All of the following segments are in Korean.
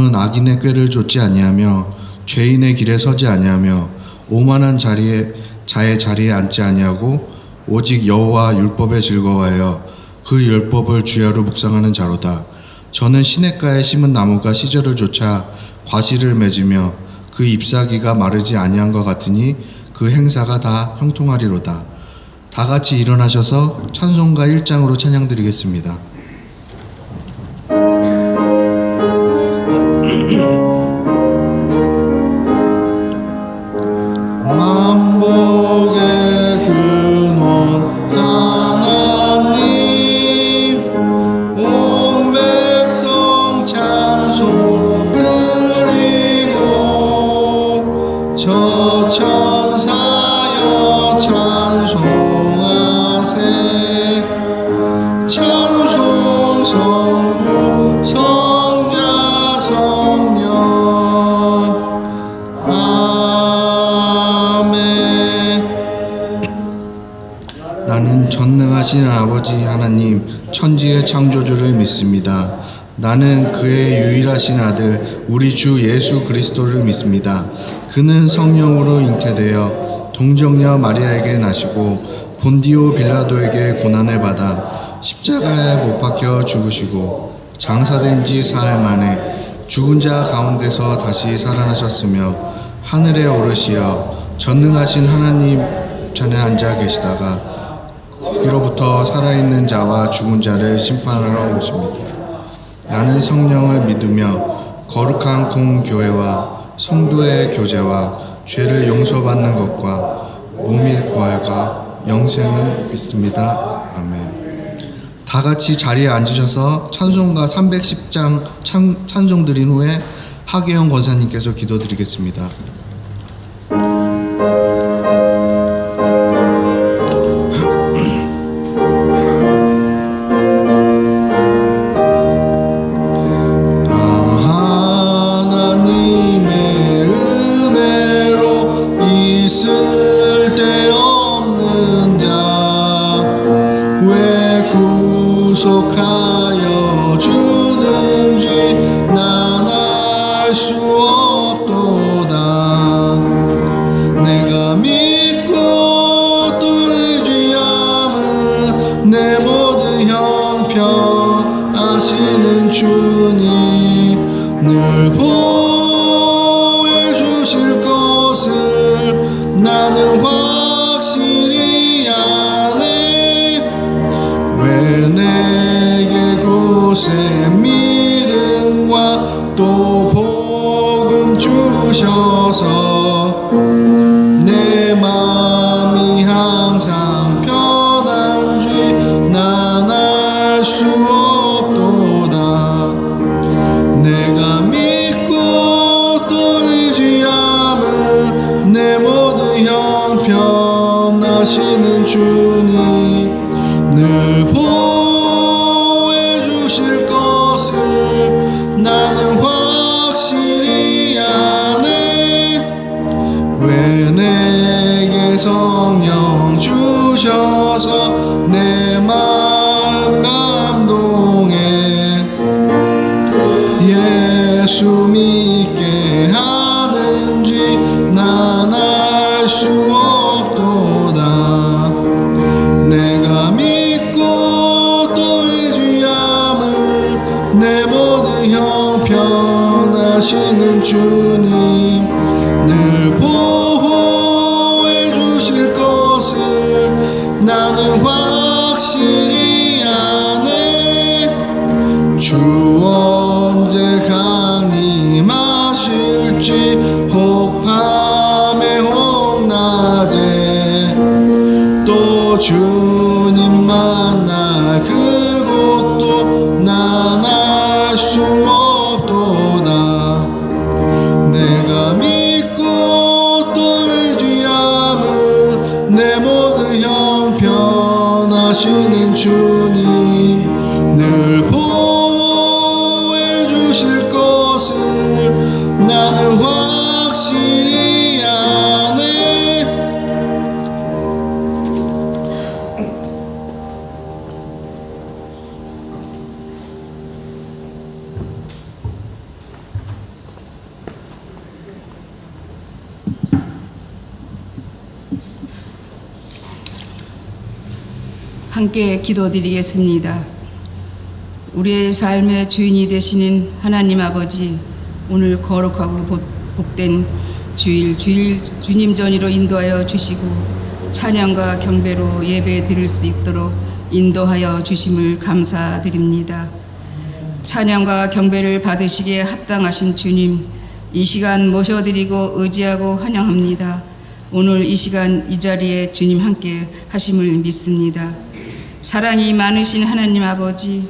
너는 악인의 꾀를 좇지 아니하며 죄인의 길에 서지 아니하며 오만한 자의 자리에 앉지 아니하고 오직 여호와 율법에 즐거워하여 그 율법을 주야로 묵상하는 자로다. 저는 시냇가에 심은 나무가 시절을 쫓아 과실을 맺으며 그 잎사귀가 마르지 아니한 것 같으니 그 행사가 다 형통하리로다. 다 같이 일어나셔서 찬송가 1장으로 찬양드리겠습니다. 만복의 근원 하나님, 온 백성 찬송 드리고 저 천사여 찬송하세. 찬송 성부 성자 성령 나는 전능하신 아버지 하나님 천지의 창조주를 믿습니다. 나는 그의 유일하신 아들 우리 주 예수 그리스도를 믿습니다. 그는 성령으로 잉태되어 동정녀 마리아에게 나시고 본디오 빌라도에게 고난을 받아 십자가에 못 박혀 죽으시고 장사된 지 사흘 만에 죽은 자 가운데서 다시 살아나셨으며 하늘에 오르시어 전능하신 하나님 전에 앉아 계시다가 그로부터 살아있는 자와 죽은 자를 심판하러 오십니다. 나는 성령을 믿으며 거룩한 공교회와 성도의 교제와 죄를 용서받는 것과 몸의 부활과 영생을 믿습니다. 아멘. 다 같이 자리에 앉으셔서 찬송가 310장 찬송 드린 후에 하계영 권사님께서 기도드리겠습니다. 구속하여 주는지 난 알 수 없도다. 내가 믿고 또 의지함은 내 모든 형편 아시는 주님 늘 보호해 주실 것을 나는 확실히 아네. 왜 내게 곳에 믿음과 또 복음 주셔서 내 마음이 항상 편한지 난 알 수 없도다. 내가 믿고 또 의지함은 내 모든 형편 아시는 주님 늘 보호해 주실 것을 나는 확실히 아네. 왜 내게 성령 주셔서 내 마음 감동해 예수 믿게 하는지 난 알 수 없도다. 내가 믿고 또 의지함은 내 모든 형편 아시는 주님 늘 보호해 주실 것을 나는 확실히 아네. 주 언제 강림하실지 혹 밤에 혹 낮에 또 주님 만날 그곳도 난 알 수 없도다. 내가 믿고 또 의지함은 내 모든 형편 아시는 주님 늘 보호해 주실 것을 나는 확실히 아네. 함께 기도드리겠습니다. 우리의 삶의 주인이 되시는 하나님 아버지, 오늘 거룩하고 복된 주일 주님 전으로 인도하여 주시고 찬양과 경배로 예배 드릴 수 있도록 인도하여 주심을 감사드립니다. 찬양과 경배를 받으시기에 합당하신 주님, 이 시간 모셔드리고 의지하고 환영합니다. 오늘 이 시간 이 자리에 주님 함께 하심을 믿습니다. 사랑이 많으신 하나님 아버지,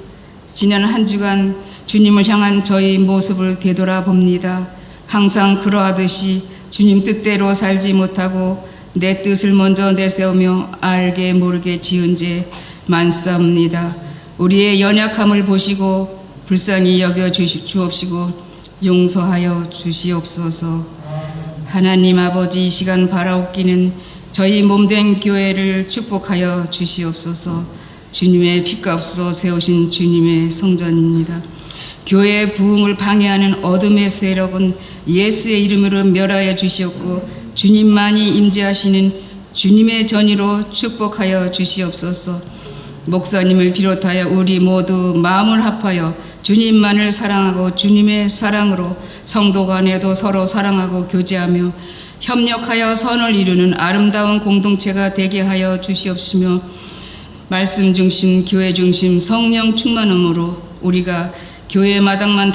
지난 한 주간 주님을 향한 저희 모습을 되돌아봅니다. 항상 그러하듯이 주님 뜻대로 살지 못하고 내 뜻을 먼저 내세우며 알게 모르게 지은 죄 많사옵니다. 우리의 연약함을 보시고 불쌍히 여겨 주옵시고 용서하여 주시옵소서. 하나님 아버지, 이 시간 바라옵기는 저희 몸된 교회를 축복하여 주시옵소서. 주님의 피값으로 세우신 주님의 성전입니다. 교회의 부흥을 방해하는 어둠의 세력은 예수의 이름으로 멸하여 주시옵고 주님만이 임재하시는 주님의 전의로 축복하여 주시옵소서. 목사님을 비롯하여 우리 모두 마음을 합하여 주님만을 사랑하고 주님의 사랑으로 성도 간에도 서로 사랑하고 교제하며 협력하여 선을 이루는 아름다운 공동체가 되게 하여 주시옵시며, 말씀 중심, 교회 중심, 성령 충만함으로 우리가 교회 마당만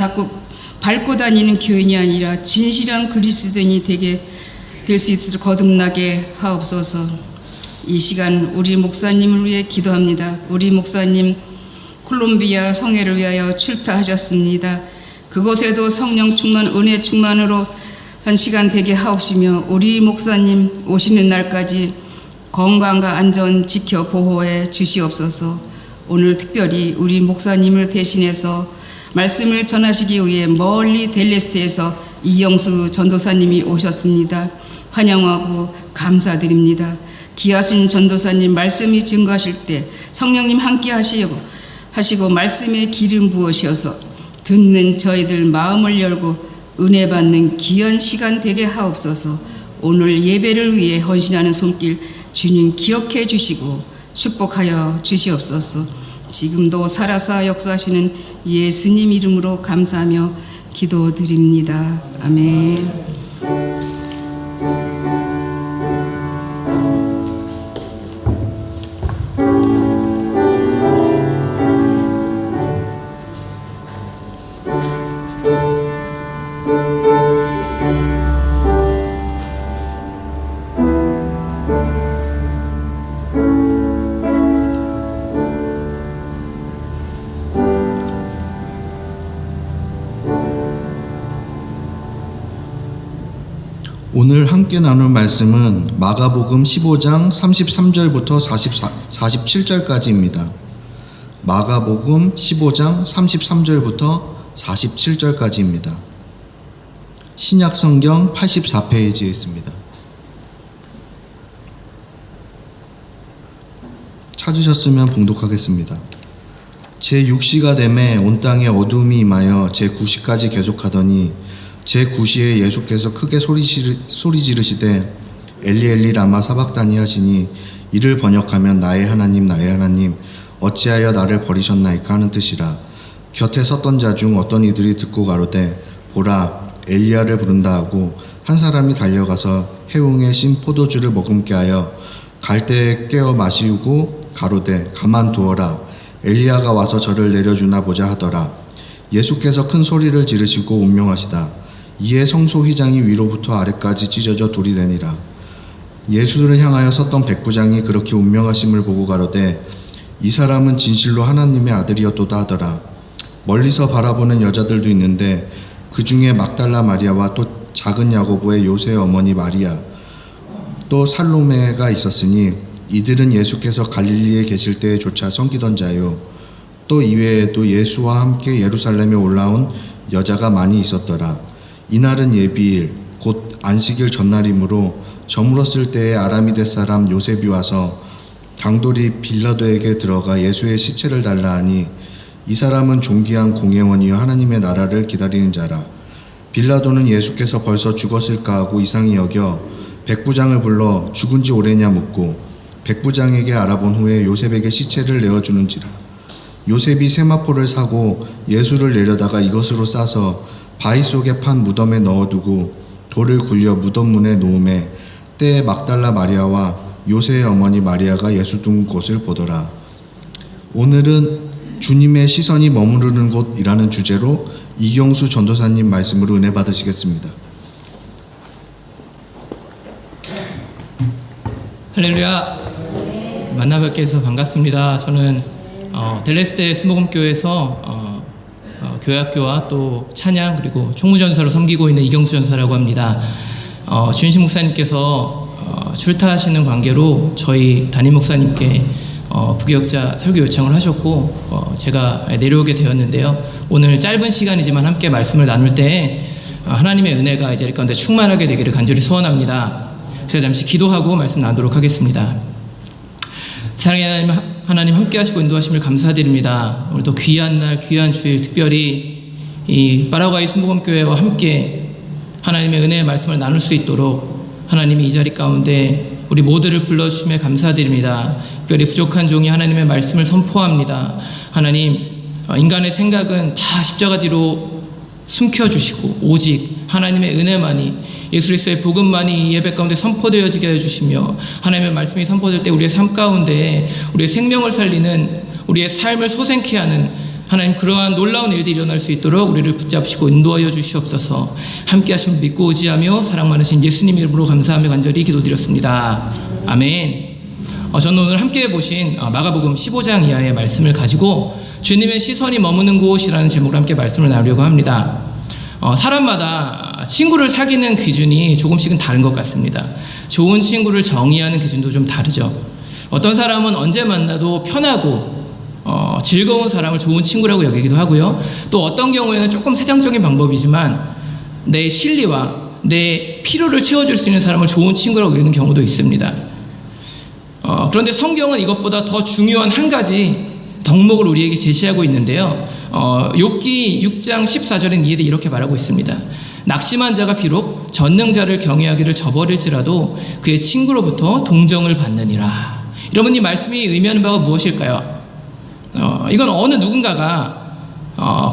밟고 다니는 교인이 아니라 진실한 그리스도인이 되게 될 수 있도록 거듭나게 하옵소서. 이 시간 우리 목사님을 위해 기도합니다. 우리 목사님 콜롬비아 성회를 위하여 출타하셨습니다. 그곳에도 성령 충만, 은혜 충만으로 한 시간 되게 하옵시며, 우리 목사님 오시는 날까지 건강과 안전 지켜 보호해 주시옵소서. 오늘 특별히 우리 목사님을 대신해서 말씀을 전하시기 위해 멀리 델레스테에서 이영수 전도사님이 오셨습니다. 환영하고 감사드립니다. 귀하신 전도사님, 말씀이 증거하실 때 성령님 함께 하시고 말씀에 기름 부으셔서 듣는 저희들 마음을 열고 은혜 받는 귀한 시간 되게 하옵소서. 오늘 예배를 위해 헌신하는 손길 주님 기억해 주시고 축복하여 주시옵소서. 지금도 살아서 역사하시는 예수님 이름으로 감사하며 기도드립니다. 아멘. 오늘 함께 나눌 말씀은 마가복음 15장 33절부터 47절까지입니다. 마가복음 15장 33절부터 47절까지입니다. 신약성경 84페이지에 있습니다. 찾으셨으면 봉독하겠습니다. 제6시가 되매 온 땅에 어두움이 임하여 제9시까지 계속하더니 제9시에 예수께서 크게 소리 지르시되 엘리 엘리 라마 사박다니 하시니, 이를 번역하면 나의 하나님 어찌하여 나를 버리셨나이까 하는 뜻이라. 곁에 섰던 자 중 어떤 이들이 듣고 가로되 보라 엘리야를 부른다 하고, 한 사람이 달려가서 해웅에 신 포도주를 머금게 하여 갈대에 깨어 마시우고 가로되 가만두어라, 엘리야가 와서 저를 내려주나 보자 하더라. 예수께서 큰 소리를 지르시고 운명하시다. 이에 성소 휘장이 위로부터 아래까지 찢어져 둘이 되니라. 예수를 향하여 섰던 백부장이 그렇게 운명하심을 보고 가로되 이 사람은 진실로 하나님의 아들이었도다 하더라. 멀리서 바라보는 여자들도 있는데 그 중에 막달라 마리아와 또 작은 야고보의 요새의 어머니 마리아 또 살로메가 있었으니, 이들은 예수께서 갈릴리에 계실 때조차 섬기던 자요. 또 이외에도 예수와 함께 예루살렘에 올라온 여자가 많이 있었더라. 이날은 예비일 곧 안식일 전날이므로 저물었을 때에 아라미데 사람 요셉이 와서 당돌이 빌라도에게 들어가 예수의 시체를 달라 하니, 이 사람은 존귀한 공회원이요 하나님의 나라를 기다리는 자라. 빌라도는 예수께서 벌써 죽었을까 하고 이상히 여겨 백부장을 불러 죽은 지 오래냐 묻고 백부장에게 알아본 후에 요셉에게 시체를 내어주는지라. 요셉이 세마포를 사고 예수를 내려다가 이것으로 싸서 바위 속에 판 무덤에 넣어두고 돌을 굴려 무덤 문에 놓음에 때에 막달라 마리아와 요새의 어머니 마리아가 예수 둔 곳을 보더라. 오늘은 주님의 시선이 머무르는 곳이라는 주제로 이경수 전도사님 말씀으로 은혜 받으시겠습니다. 할렐루야. 만나뵙게 해서 반갑습니다. 저는 델레스테 순복음교회에서 교회학교와 또 찬양 그리고 총무전사로 섬기고 있는 이경수 전사라고 합니다. 주인식 목사님께서 출타하시는 관계로 저희 담임 목사님께 부교역자 설교 요청을 하셨고 제가 내려오게 되었는데요. 오늘 짧은 시간이지만 함께 말씀을 나눌 때 하나님의 은혜가 이 자리 가운데 충만하게 되기를 간절히 소원합니다. 제가 잠시 기도하고 말씀 나누도록 하겠습니다. 사랑의 하나님 함께 하시고 인도하심을 감사드립니다. 오늘도 귀한 날 귀한 주일 특별히 이 파라과이 순복음교회와 함께 하나님의 은혜의 말씀을 나눌 수 있도록 하나님이 이 자리 가운데 우리 모두를 불러주심에 감사드립니다. 특별히 부족한 종이 하나님의 말씀을 선포합니다. 하나님, 인간의 생각은 다 십자가 뒤로 숨겨주시고 오직 하나님의 은혜만이 예수 그리스도의 복음만이 이 예배 가운데 선포되어지게 해주시며 하나님의 말씀이 선포될 때 우리의 삶 가운데 우리의 생명을 살리는 우리의 삶을 소생케 하는 하나님 그러한 놀라운 일들이 일어날 수 있도록 우리를 붙잡으시고 인도하여 주시옵소서. 함께 하심을 믿고 의지하며 사랑 많으신 예수님 이름으로 감사하며 간절히 기도드렸습니다. 아멘. 저는 오늘 함께 보신 마가복음 15장 이하의 말씀을 가지고 주님의 시선이 머무는 곳이라는 제목으로 함께 말씀을 나누려고 합니다. 사람마다 친구를 사귀는 기준이 조금씩은 다른 것 같습니다. 좋은 친구를 정의하는 기준도 좀 다르죠. 어떤 사람은 언제 만나도 편하고 즐거운 사람을 좋은 친구라고 여기기도 하고요. 또 어떤 경우에는 조금 세상적인 방법이지만 내 실리와 내 필요를 채워줄 수 있는 사람을 좋은 친구라고 여기는 경우도 있습니다. 그런데 성경은 이것보다 더 중요한 한 가지 덕목을 우리에게 제시하고 있는데요. 욥기 6장 14절인 이에 이렇게 말하고 있습니다. 낙심한 자가 비록 전능자를 경외하기를 저버릴지라도 그의 친구로부터 동정을 받느니라. 여러분, 이 말씀이 의미하는 바가 무엇일까요? 이건 어느 누군가가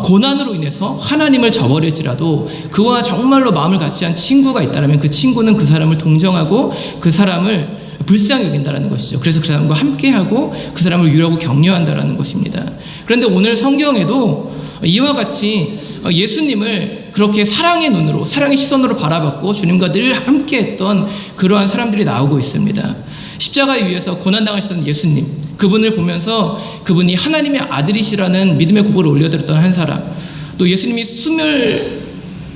고난으로 인해서 하나님을 저버릴지라도 그와 정말로 마음을 같이 한 친구가 있다면 그 친구는 그 사람을 동정하고 그 사람을 불쌍히 여긴다는 것이죠. 그래서 그 사람과 함께하고 그 사람을 위로하고 격려한다는 것입니다. 그런데 오늘 성경에도 이와 같이 예수님을 그렇게 사랑의 눈으로 사랑의 시선으로 바라봤고 주님과 늘 함께했던 그러한 사람들이 나오고 있습니다. 십자가에 위해서 고난당하시던 예수님, 그분을 보면서 그분이 하나님의 아들이시라는 믿음의 고백을 올려드렸던 한 사람, 또 예수님이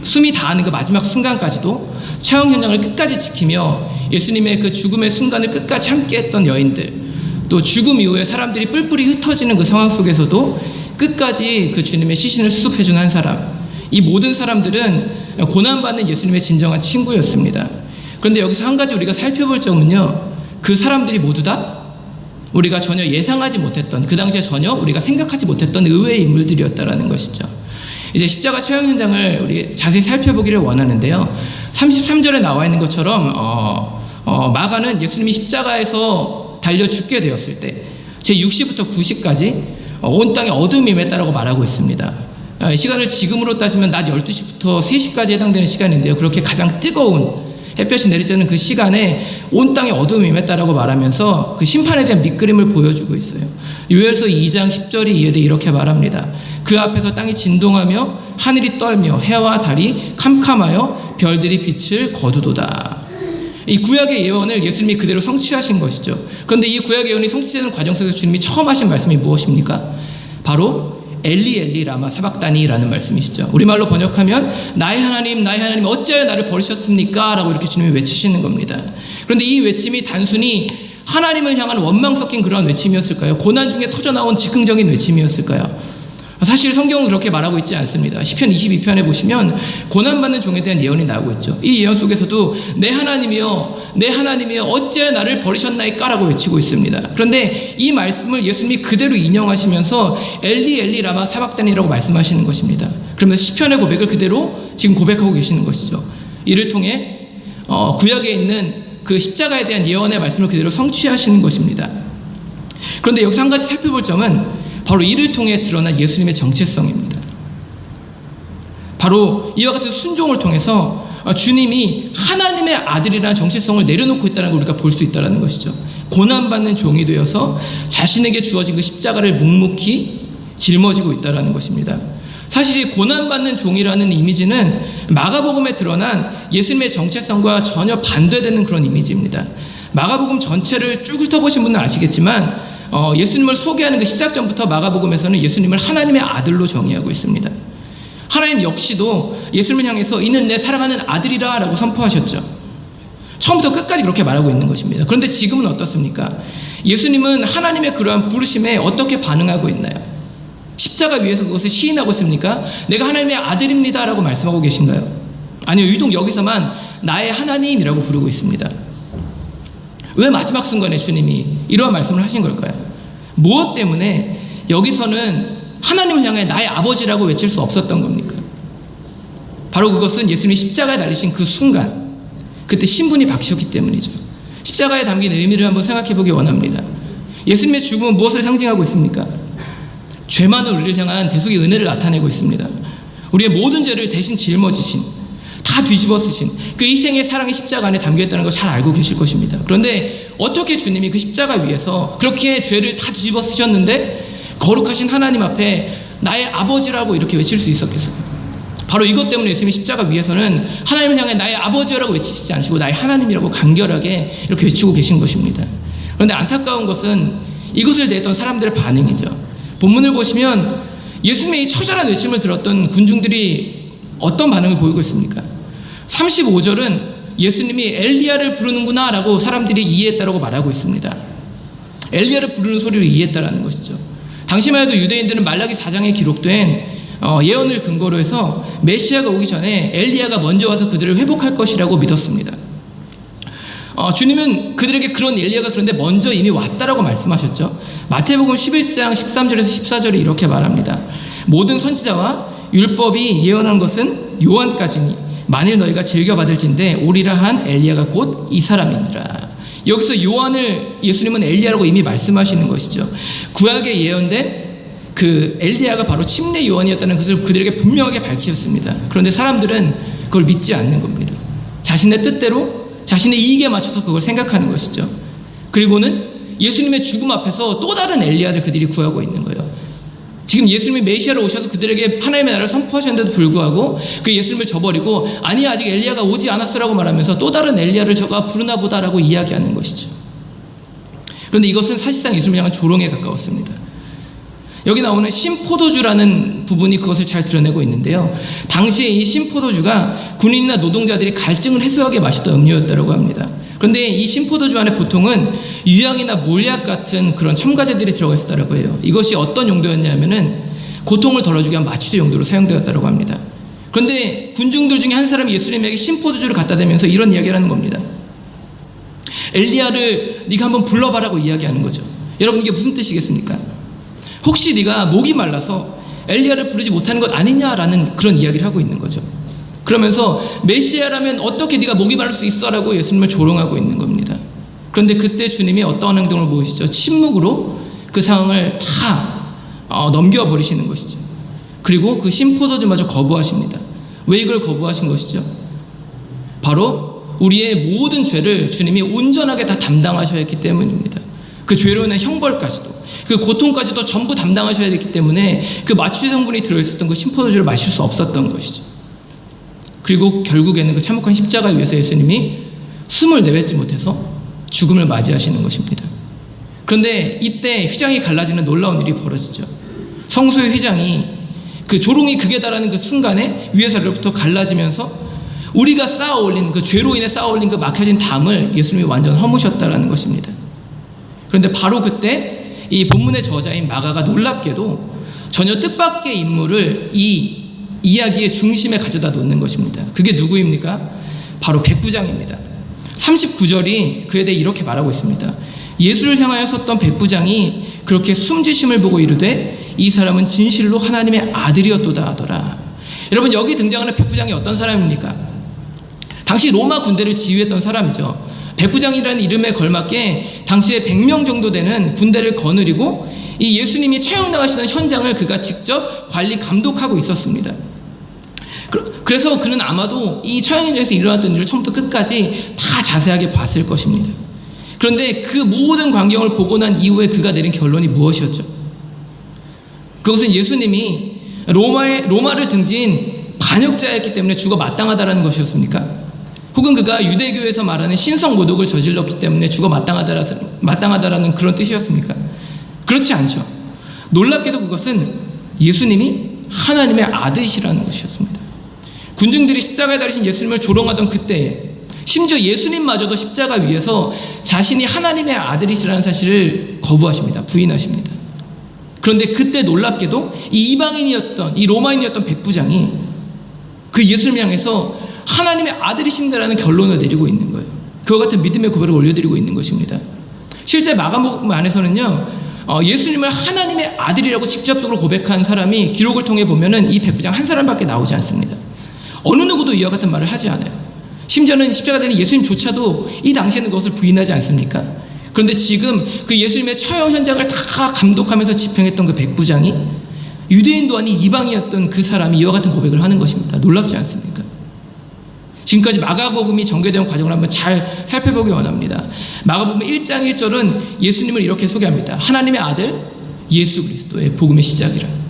숨이 다하는 그 마지막 순간까지도 처형 현장을 끝까지 지키며 예수님의 그 죽음의 순간을 끝까지 함께했던 여인들, 또 죽음 이후에 사람들이 뿔뿔이 흩어지는 그 상황 속에서도 끝까지 그 주님의 시신을 수습해준 한 사람, 이 모든 사람들은 고난받는 예수님의 진정한 친구였습니다. 그런데 여기서 한 가지 우리가 살펴볼 점은요, 그 사람들이 모두 다 우리가 전혀 예상하지 못했던, 그 당시에 전혀 우리가 생각하지 못했던 의외의 인물들이었다라는 것이죠. 이제 십자가 처형 현장을 우리 자세히 살펴보기를 원하는데요. 33절에 나와 있는 것처럼 마가는 예수님이 십자가에서 달려 죽게 되었을 때 제60부터 90까지 온 땅에 어둠이 임했다라고 말하고 있습니다. 시간을 지금으로 따지면 낮 12시부터 3시까지 해당되는 시간인데요. 그렇게 가장 뜨거운 햇볕이 내리쬐는 그 시간에 온 땅에 어둠이 임했다라고 말하면서 그 심판에 대한 밑그림을 보여주고 있어요. 요엘서 2장 10절이 이에 이렇게 말합니다. 그 앞에서 땅이 진동하며 하늘이 떨며 해와 달이 캄캄하여 별들이 빛을 거두도다. 이 구약의 예언을 예수님이 그대로 성취하신 것이죠. 그런데 이 구약의 예언이 성취되는 과정 속에서 주님이 처음 하신 말씀이 무엇입니까? 바로 엘리 엘리 라마 사박다니라는 말씀이시죠. 우리말로 번역하면 나의 하나님 어찌하여 나를 버리셨습니까? 라고 이렇게 주님이 외치시는 겁니다. 그런데 이 외침이 단순히 하나님을 향한 원망 섞인 그러한 외침이었을까요? 고난 중에 터져나온 즉흥적인 외침이었을까요? 사실 성경은 그렇게 말하고 있지 않습니다. 시편 22편에 보시면 고난받는 종에 대한 예언이 나오고 있죠. 이 예언 속에서도 내 하나님이여 어찌하여 나를 버리셨나이까? 라고 외치고 있습니다. 그런데 이 말씀을 예수님이 그대로 인용하시면서 엘리 엘리 라마 사박단이라고 말씀하시는 것입니다. 그러면서 시편의 고백을 그대로 지금 고백하고 계시는 것이죠. 이를 통해 구약에 있는 그 십자가에 대한 예언의 말씀을 그대로 성취하시는 것입니다. 그런데 여기서 한 가지 살펴볼 점은 바로 이를 통해 드러난 예수님의 정체성입니다. 바로 이와 같은 순종을 통해서 주님이 하나님의 아들이라는 정체성을 내려놓고 있다는 걸 우리가 볼 수 있다는 것이죠. 고난받는 종이 되어서 자신에게 주어진 그 십자가를 묵묵히 짊어지고 있다는 것입니다. 사실 이 고난받는 종이라는 이미지는 마가복음에 드러난 예수님의 정체성과 전혀 반대되는 그런 이미지입니다. 마가복음 전체를 쭉 훑어보신 분은 아시겠지만 예수님을 소개하는 그 시작전부터 마가복음에서는 예수님을 하나님의 아들로 정의하고 있습니다. 하나님 역시도 예수님을 향해서 이는 내 사랑하는 아들이라 라고 선포하셨죠. 처음부터 끝까지 그렇게 말하고 있는 것입니다. 그런데 지금은 어떻습니까? 예수님은 하나님의 그러한 부르심에 어떻게 반응하고 있나요? 십자가 위에서 그것을 시인하고 있습니까? 내가 하나님의 아들입니다 라고 말씀하고 계신가요? 아니요, 유독 여기서만 나의 하나님이라고 부르고 있습니다. 왜 마지막 순간에 주님이 이러한 말씀을 하신 걸까요? 무엇 때문에 여기서는 하나님을 향해 나의 아버지라고 외칠 수 없었던 겁니까? 바로 그것은 예수님이 십자가에 달리신 그 순간, 그때 신분이 바뀌셨기 때문이죠. 십자가에 담긴 의미를 한번 생각해 보기 원합니다. 예수님의 죽음은 무엇을 상징하고 있습니까? 죄 많은 우리를 향한 대속의 은혜를 나타내고 있습니다. 우리의 모든 죄를 대신 짊어지신, 다 뒤집어 쓰신 그 희생의 사랑의 십자가 안에 담겨있다는 걸 잘 알고 계실 것입니다. 그런데 어떻게 주님이 그 십자가 위에서 그렇게 죄를 다 뒤집어 쓰셨는데 거룩하신 하나님 앞에 나의 아버지라고 이렇게 외칠 수 있었겠어요? 바로 이것 때문에 예수님이 십자가 위에서는 하나님을 향해 나의 아버지라고 외치시지 않으시고 나의 하나님이라고 간결하게 이렇게 외치고 계신 것입니다. 그런데 안타까운 것은 이것을 내던 사람들의 반응이죠. 본문을 보시면 예수님의 이 처절한 외침을 들었던 군중들이 어떤 반응을 보이고 있습니까? 35절은 예수님이 엘리야를 부르는구나 라고 사람들이 이해했다라고 말하고 있습니다. 엘리야를 부르는 소리를 이해했다라는 것이죠. 당시만 해도 유대인들은 말라기 4장에 기록된 예언을 근거로 해서 메시아가 오기 전에 엘리야가 먼저 와서 그들을 회복할 것이라고 믿었습니다. 주님은 그들에게 그런 엘리야가 그런데 먼저 이미 왔다라고 말씀하셨죠. 마태복음 11장 13절에서 14절에 이렇게 말합니다. 모든 선지자와 율법이 예언한 것은 요한까지니 만일 너희가 즐겨받을진대 오리라 한 엘리야가 곧 이 사람이니라. 여기서 요한을 예수님은 엘리야라고 이미 말씀하시는 것이죠. 구약에 예언된 그 엘리야가 바로 침례 요한이었다는 것을 그들에게 분명하게 밝히셨습니다. 그런데 사람들은 그걸 믿지 않는 겁니다. 자신의 뜻대로 자신의 이익에 맞춰서 그걸 생각하는 것이죠. 그리고는 예수님의 죽음 앞에서 또 다른 엘리야를 그들이 구하고 있는 거예요. 지금 예수님이 메시아로 오셔서 그들에게 하나님의 나라를 선포하셨는데도 불구하고 그 예수님을 저버리고 아니 아직 엘리야가 오지 않았으라고 말하면서 또 다른 엘리야를 저가 부르나 보다라고 이야기하는 것이죠. 그런데 이것은 사실상 예수님을 향한 조롱에 가까웠습니다. 여기 나오는 신포도주라는 부분이 그것을 잘 드러내고 있는데요. 당시에 이 신포도주가 군인이나 노동자들이 갈증을 해소하게 마셨던 음료였다고 합니다. 그런데 이 신포도주 안에 보통은 유향이나 몰약 같은 그런 첨가제들이 들어가 있었다고 해요. 이것이 어떤 용도였냐면은 고통을 덜어주기 위한 마취제 용도로 사용되었다고 합니다. 그런데 군중들 중에 한 사람이 예수님에게 신포도주를 갖다 대면서 이런 이야기를 하는 겁니다. 엘리야를 네가 한번 불러봐라고 이야기하는 거죠. 여러분 이게 무슨 뜻이겠습니까? 혹시 네가 목이 말라서 엘리야를 부르지 못하는 것 아니냐라는 그런 이야기를 하고 있는 거죠. 그러면서 메시아라면 어떻게 네가 목이 마를 수 있어? 라고 예수님을 조롱하고 있는 겁니다. 그런데 그때 주님이 어떠한 행동을 보이시죠? 침묵으로 그 상황을 다 넘겨버리시는 것이죠. 그리고 그 신포도주마저 거부하십니다. 왜 이걸 거부하신 것이죠? 바로 우리의 모든 죄를 주님이 온전하게 다 담당하셔야 했기 때문입니다. 그 죄로 인한 형벌까지도 그 고통까지도 전부 담당하셔야 했기 때문에 그 마취제 성분이 들어있었던 그 신포도주를 마실 수 없었던 것이죠. 그리고 결국에는 그 참혹한 십자가 위에서 예수님이 숨을 내뱉지 못해서 죽음을 맞이하시는 것입니다. 그런데 이때 휘장이 갈라지는 놀라운 일이 벌어지죠. 성소의 휘장이 그 조롱이 극에 달하는 그 순간에 위에서 아래로부터 갈라지면서 우리가 쌓아 올린 그 죄로 인해 쌓아 올린 그 막혀진 담을 예수님이 완전 허무셨다라는 것입니다. 그런데 바로 그때 이 본문의 저자인 마가가 놀랍게도 전혀 뜻밖의 인물을 이 이야기의 중심에 가져다 놓는 것입니다. 그게 누구입니까? 바로 백부장입니다. 39절이 그에 대해 이렇게 말하고 있습니다. 예수를 향하여 섰던 백부장이 그렇게 숨지심을 보고 이르되 이 사람은 진실로 하나님의 아들이었도다 하더라. 여러분 여기 등장하는 백부장이 어떤 사람입니까? 당시 로마 군대를 지휘했던 사람이죠. 백부장이라는 이름에 걸맞게 당시에 100명 정도 되는 군대를 거느리고 이 예수님이 처형당하시는 현장을 그가 직접 관리 감독하고 있었습니다. 그래서 그는 아마도 이 처형 현장에서 일어났던 일을 처음부터 끝까지 다 자세하게 봤을 것입니다. 그런데 그 모든 광경을 보고 난 이후에 그가 내린 결론이 무엇이었죠? 그것은 예수님이 로마를 등진 반역자였기 때문에 죽어 마땅하다라는 것이었습니까? 혹은 그가 유대교에서 말하는 신성 모독을 저질렀기 때문에 죽어 마땅하다라는 그런 뜻이었습니까? 그렇지 않죠. 놀랍게도 그것은 예수님이 하나님의 아들이시라는 것이었습니다. 군중들이 십자가에 달리신 예수님을 조롱하던 그때에 심지어 예수님마저도 십자가 위에서 자신이 하나님의 아들이시라는 사실을 거부하십니다. 부인하십니다. 그런데 그때 놀랍게도 이 이방인이었던, 이 로마인이었던 백부장이 그 예수님을 향해서 하나님의 아들이십니다라는 결론을 내리고 있는 거예요. 그와 같은 믿음의 고백을 올려드리고 있는 것입니다. 실제 마가복음 안에서는요, 예수님을 하나님의 아들이라고 직접적으로 고백한 사람이 기록을 통해 보면은 이 백부장 한 사람밖에 나오지 않습니다. 어느 누구도 이와 같은 말을 하지 않아요. 심지어는 십자가 되는 예수님조차도 이 당시에는 그것을 부인하지 않습니까? 그런데 지금 그 예수님의 처형 현장을 다 감독하면서 집행했던 그 백부장이 유대인도 아닌 이방이었던 그 사람이 이와 같은 고백을 하는 것입니다. 놀랍지 않습니까? 지금까지 마가복음이 전개된 과정을 한번 잘 살펴보기 원합니다. 마가복음 1장 1절은 예수님을 이렇게 소개합니다. 하나님의 아들 예수 그리스도의 복음의 시작이라.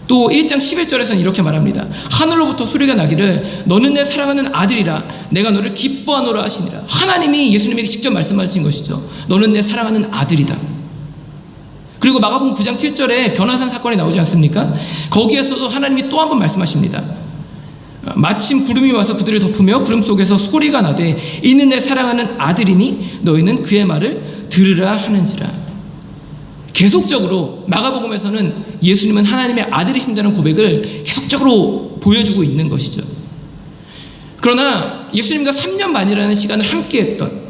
또 1장 11절에서는 이렇게 말합니다. 하늘로부터 소리가 나기를 너는 내 사랑하는 아들이라 내가 너를 기뻐하노라 하시니라. 하나님이 예수님에게 직접 말씀하신 것이죠. 너는 내 사랑하는 아들이다. 그리고 마가복음 9장 7절에 변화산 사건이 나오지 않습니까? 거기에서도 하나님이 또 한 번 말씀하십니다. 마침 구름이 와서 그들을 덮으며 구름 속에서 소리가 나되 이는 내 사랑하는 아들이니 너희는 그의 말을 들으라 하는지라. 계속적으로 마가복음에서는 예수님은 하나님의 아들이십니다라는 고백을 계속적으로 보여주고 있는 것이죠. 그러나 예수님과 3년 반이라는 시간을 함께했던,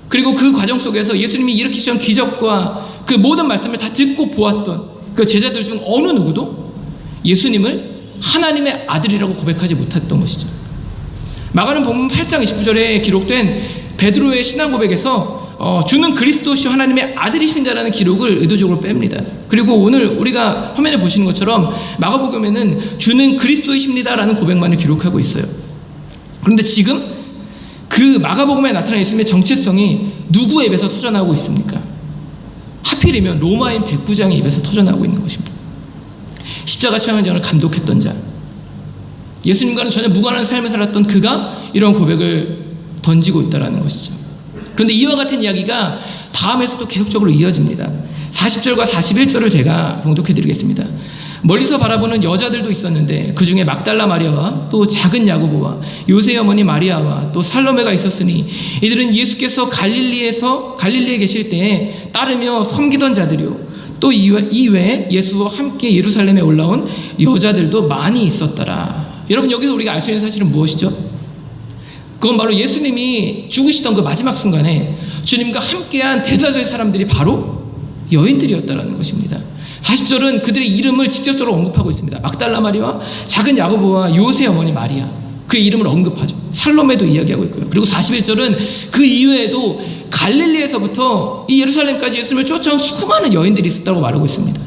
그리고 그 과정 속에서 예수님이 일으키신 기적과 그 모든 말씀을 다 듣고 보았던 그 제자들 중 어느 누구도 예수님을 하나님의 아들이라고 고백하지 못했던 것이죠. 마가는 복음 8장 29절에 기록된 베드로의 신앙 고백에서 주는 그리스도시요 하나님의 아들이십니다라는 기록을 의도적으로 뺍니다. 그리고 오늘 우리가 화면에 보시는 것처럼 마가복음에는 주는 그리스도이십니다라는 고백만을 기록하고 있어요. 그런데 지금 그 마가복음에 나타난 예수님의 정체성이 누구의 입에서 터져나오고 있습니까? 하필이면 로마인 백부장의 입에서 터져나오고 있는 것입니다. 십자가 처형 현장을 감독했던 자, 예수님과는 전혀 무관한 삶을 살았던 그가 이런 고백을 던지고 있다는 것이죠. 그런데 이와 같은 이야기가 다음에서도 계속적으로 이어집니다. 40절과 41절을 제가 봉독해 드리겠습니다. 멀리서 바라보는 여자들도 있었는데 그 중에 막달라 마리아와 또 작은 야고보와 요새의 어머니 마리아와 또 살로메가 있었으니 이들은 예수께서 갈릴리에 계실 때에 따르며 섬기던 자들이요 또 이외에 예수와 함께 예루살렘에 올라온 여자들도 많이 있었더라. 여러분, 여기서 우리가 알 수 있는 사실은 무엇이죠? 그건 바로 예수님이 죽으시던 그 마지막 순간에 주님과 함께한 대다수의 사람들이 바로 여인들이었다라는 것입니다. 40절은 그들의 이름을 직접적으로 언급하고 있습니다. 막달라 마리아와 작은 야고보와 요새 어머니 마리아, 그 이름을 언급하죠. 살로메도 이야기하고 있고요. 그리고 41절은 그 이외에도 갈릴리에서부터 이 예루살렘까지 예수님을 쫓아온 수많은 여인들이 있었다고 말하고 있습니다.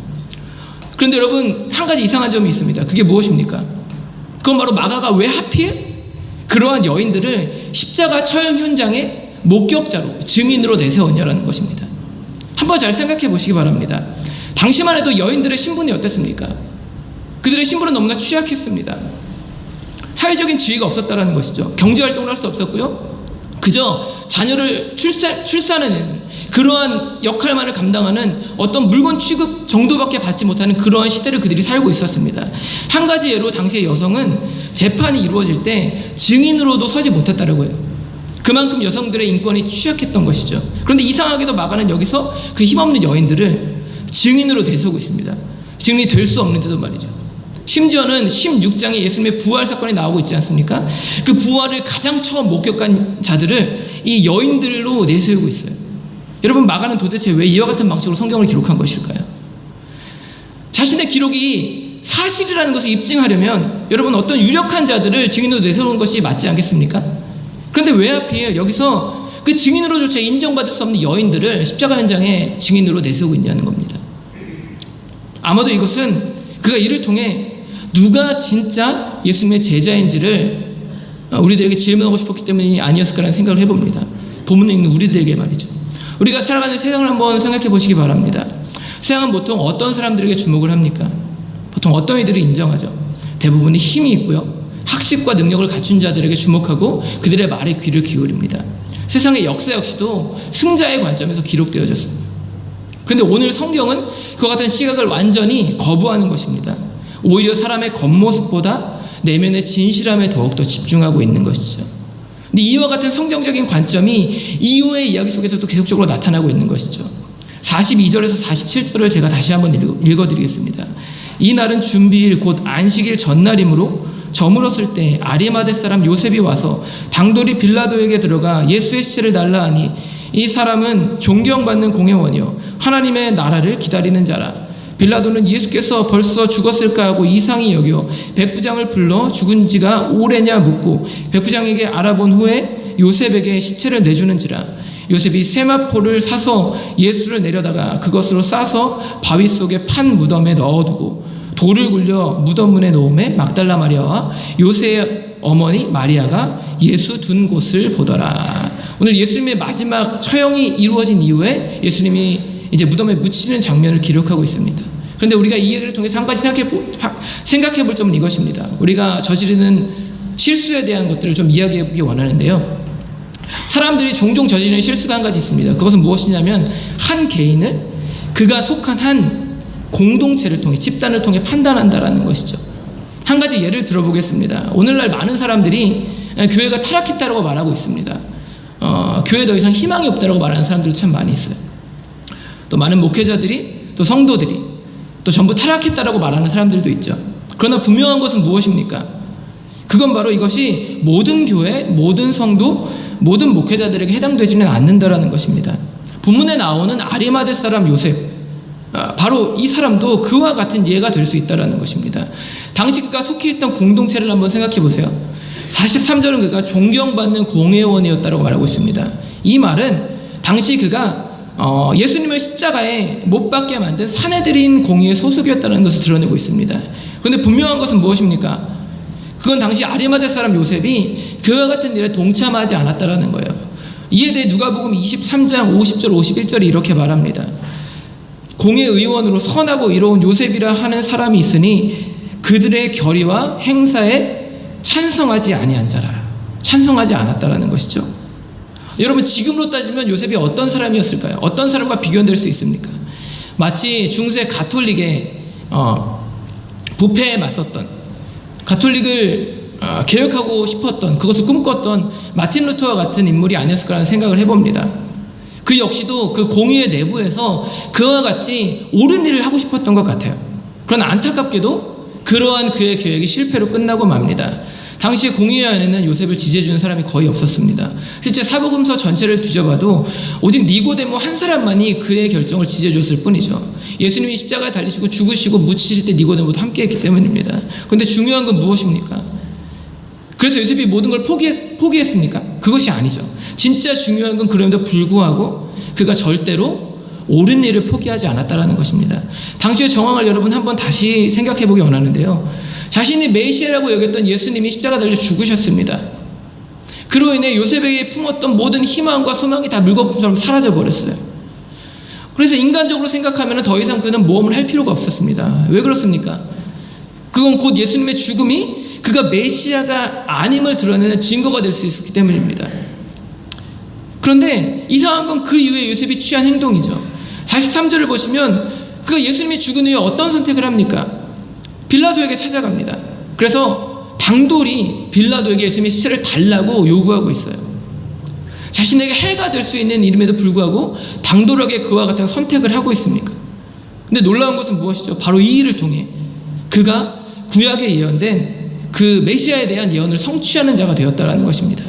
그런데 여러분, 한 가지 이상한 점이 있습니다. 그게 무엇입니까? 그건 바로 마가가 왜 하필 그러한 여인들을 십자가 처형 현장의 목격자로, 증인으로 내세웠냐라는 것입니다. 한번 잘 생각해 보시기 바랍니다. 당시만 해도 여인들의 신분이 어땠습니까? 그들의 신분은 너무나 취약했습니다. 사회적인 지위가 없었다는 것이죠. 경제활동을 할 수 없었고요. 그저 자녀를 출산하는 그러한 역할만을 감당하는 어떤 물건 취급 정도밖에 받지 못하는 그러한 시대를 그들이 살고 있었습니다. 한 가지 예로 당시의 여성은 재판이 이루어질 때 증인으로도 서지 못했다고 해요. 그만큼 여성들의 인권이 취약했던 것이죠. 그런데 이상하게도 마가는 여기서 그 힘없는 여인들을 증인으로 내세우고 있습니다. 증인이 될 수 없는데도 말이죠. 심지어는 16장에 예수님의 부활 사건이 나오고 있지 않습니까? 그 부활을 가장 처음 목격한 자들을 이 여인들로 내세우고 있어요. 여러분, 마가는 도대체 왜 이와 같은 방식으로 성경을 기록한 것일까요? 자신의 기록이 사실이라는 것을 입증하려면 여러분, 어떤 유력한 자들을 증인으로 내세우는 것이 맞지 않겠습니까? 그런데 왜 하필 여기서 그 증인으로조차 인정받을 수 없는 여인들을 십자가 현장에 증인으로 내세우고 있냐는 겁니다. 아마도 이것은 그가 이를 통해 누가 진짜 예수님의 제자인지를 우리들에게 질문하고 싶었기 때문이 아니었을까라는 생각을 해봅니다. 본문을 읽는 우리들에게 말이죠. 우리가 살아가는 세상을 한번 생각해 보시기 바랍니다. 세상은 보통 어떤 사람들에게 주목을 합니까? 보통 어떤 이들을 인정하죠? 대부분이 힘이 있고요, 학식과 능력을 갖춘 자들에게 주목하고 그들의 말에 귀를 기울입니다. 세상의 역사 역시도 승자의 관점에서 기록되어졌습니다. 그런데 오늘 성경은 그와 같은 시각을 완전히 거부하는 것입니다. 오히려 사람의 겉모습보다 내면의 진실함에 더욱더 집중하고 있는 것이죠. 근데 이와 같은 성경적인 관점이 이후의 이야기 속에서도 계속적으로 나타나고 있는 것이죠. 42절에서 47절을 제가 다시 한번 읽어드리겠습니다. 이 날은 준비일 곧 안식일 전날이므로 저물었을 때 아리마대 사람 요셉이 와서 당돌이 빌라도에게 들어가 예수의 시체를 달라 하니 이 사람은 존경받는 공회원이요 하나님의 나라를 기다리는 자라. 빌라도는 예수께서 벌써 죽었을까 하고 이상히 여겨 백부장을 불러 죽은 지가 오래냐 묻고 백부장에게 알아본 후에 요셉에게 시체를 내주는지라. 요셉이 세마포를 사서 예수를 내려다가 그것으로 싸서 바위 속에 판 무덤에 넣어두고 돌을 굴려 무덤 문에 놓음에 막달라 마리아와 요셉의 어머니 마리아가 예수 둔 곳을 보더라. 오늘 예수님의 마지막 처형이 이루어진 이후에 예수님이 이제 무덤에 묻히는 장면을 기록하고 있습니다. 그런데 우리가 이 얘기를 통해서 한 가지 생각해 볼 점은 이것입니다. 우리가 저지르는 실수에 대한 것들을 좀 이야기해 보기 원하는데요. 사람들이 종종 저지르는 실수가 한 가지 있습니다. 그것은 무엇이냐면 한 개인을 그가 속한 한 공동체를 통해, 집단을 통해 판단한다라는 것이죠. 한 가지 예를 들어보겠습니다. 오늘날 많은 사람들이 교회가 타락했다고 말하고 있습니다. 교회에 더 이상 희망이 없다고 말하는 사람들도 참 많이 있어요. 또 많은 목회자들이, 또 성도들이 또 전부 타락했다고 말하는 사람들도 있죠. 그러나 분명한 것은 무엇입니까? 그건 바로 이것이 모든 교회, 모든 성도, 모든 목회자들에게 해당되지는 않는다라는 것입니다. 본문에 나오는 아리마대 사람 요셉, 바로 이 사람도 그와 같은 예가 될 수 있다는 것입니다. 당시 그가 속해 있던 공동체를 한번 생각해 보세요. 43절은 그가 존경받는 공회원이었다고 말하고 있습니다. 이 말은 당시 그가 예수님을 십자가에 못 박게 만든 사내들인 공의의 소속이었다는 것을 드러내고 있습니다. 그런데 분명한 것은 무엇입니까? 그건 당시 아리마대 사람 요셉이 그와 같은 일에 동참하지 않았다라는 거예요. 이에 대해 누가복음 23장 50절 51절이 이렇게 말합니다. 공회 의원으로 선하고 이로운 요셉이라 하는 사람이 있으니 그들의 결의와 행사에 찬성하지 아니한 자라. 찬성하지 않았다라는 것이죠. 여러분, 지금으로 따지면 요셉이 어떤 사람이었을까요? 어떤 사람과 비교될 수 있습니까? 마치 중세 가톨릭의 부패에 맞섰던, 가톨릭을 개혁하고 싶었던, 그것을 꿈꿨던 마틴 루터와 같은 인물이 아니었을까라는 생각을 해봅니다. 그 역시도 그 공의회 내부에서 그와 같이 옳은 일을 하고 싶었던 것 같아요. 그러나 안타깝게도 그러한 그의 계획이 실패로 끝나고 맙니다. 당시 공의회 안에는 요셉을 지지해주는 사람이 거의 없었습니다. 실제 사복음서 전체를 뒤져봐도 오직 니고데모 한 사람만이 그의 결정을 지지해줬을 뿐이죠. 예수님이 십자가에 달리시고 죽으시고 묻히실 때 니고데모도 함께했기 때문입니다. 그런데 중요한 건 무엇입니까? 그래서 요셉이 모든 걸 포기했습니까? 그것이 아니죠. 진짜 중요한 건 그럼에도 불구하고 그가 절대로 옳은 일을 포기하지 않았다라는 것입니다. 당시의 정황을 여러분 한번 다시 생각해 보기 원하는데요. 자신이 메시아라고 여겼던 예수님이 십자가 달려 죽으셨습니다. 그로 인해 요셉에게 품었던 모든 희망과 소망이 다 물거품처럼 사라져 버렸어요. 그래서 인간적으로 생각하면 더 이상 그는 모험을 할 필요가 없었습니다. 왜 그렇습니까? 그건 곧 예수님의 죽음이 그가 메시아가 아님을 드러내는 증거가 될 수 있었기 때문입니다. 그런데 이상한 건 그 이후에 요셉이 취한 행동이죠. 43절을 보시면 그가 예수님이 죽은 후에 어떤 선택을 합니까? 빌라도에게 찾아갑니다. 그래서 당돌이 빌라도에게 예수님의 시체를 달라고 요구하고 있어요. 자신에게 해가 될 수 있는 일임에도 불구하고 당돌하게 그와 같은 선택을 하고 있습니까? 근데 놀라운 것은 무엇이죠? 바로 이 일을 통해 그가 구약에 예언된 그 메시아에 대한 예언을 성취하는 자가 되었다라는 것입니다.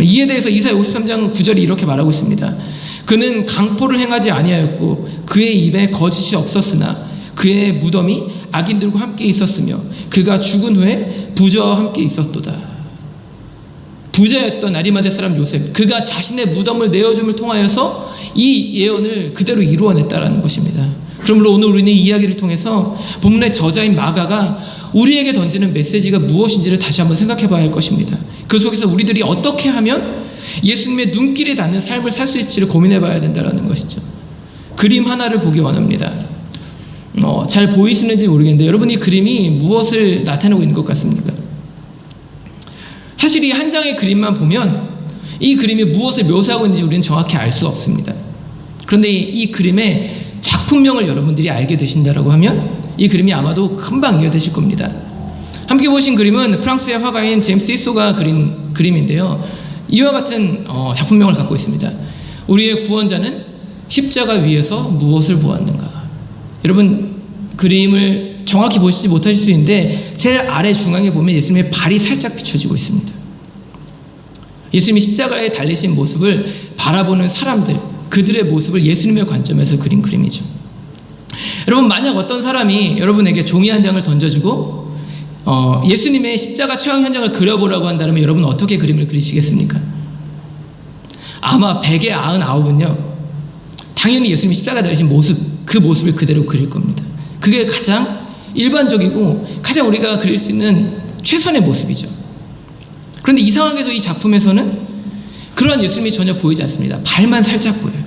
이에 대해서 이사야 53장 9절이 이렇게 말하고 있습니다. 그는 강포를 행하지 아니하였고 그의 입에 거짓이 없었으나 그의 무덤이 악인들과 함께 있었으며 그가 죽은 후에 부자와 함께 있었도다. 부자였던 아리마대 사람 요셉, 그가 자신의 무덤을 내어줌을 통하여서 이 예언을 그대로 이루어냈다라는 것입니다. 그러므로 오늘 우리는 이 이야기를 통해서 본문의 저자인 마가가 우리에게 던지는 메시지가 무엇인지를 다시 한번 생각해 봐야 할 것입니다. 그 속에서 우리들이 어떻게 하면 예수님의 눈길에 닿는 삶을 살 수 있을지를 고민해 봐야 된다는 것이죠. 그림 하나를 보기 원합니다. 잘 보이시는지 모르겠는데 여러분, 이 그림이 무엇을 나타내고 있는 것 같습니까? 사실 이 한 장의 그림만 보면 이 그림이 무엇을 묘사하고 있는지 우리는 정확히 알 수 없습니다. 그런데 이 그림의 작품명을 여러분들이 알게 되신다라고 하면 이 그림이 아마도 금방 이해되실 겁니다. 함께 보신 그림은 프랑스의 화가인 제임스 티소가 그린 그림인데요. 이와 같은 작품명을 갖고 있습니다. 우리의 구원자는 십자가 위에서 무엇을 보았는가. 여러분, 그림을 정확히 보시지 못하실 수 있는데 제일 아래 중앙에 보면 예수님의 발이 살짝 비춰지고 있습니다. 예수님이 십자가에 달리신 모습을 바라보는 사람들, 그들의 모습을 예수님의 관점에서 그린 그림이죠. 여러분, 만약 어떤 사람이 여러분에게 종이 한 장을 던져주고 예수님의 십자가 처형 현장을 그려보라고 한다면 여러분 어떻게 그림을 그리시겠습니까? 아마 100의 99은요 당연히 예수님이 십자가에 달리신 모습, 그 모습을 그대로 그릴 겁니다. 그게 가장 일반적이고 가장 우리가 그릴 수 있는 최선의 모습이죠. 그런데 이상하게도 이 작품에서는 그러한 예수님이 전혀 보이지 않습니다. 발만 살짝 보여요.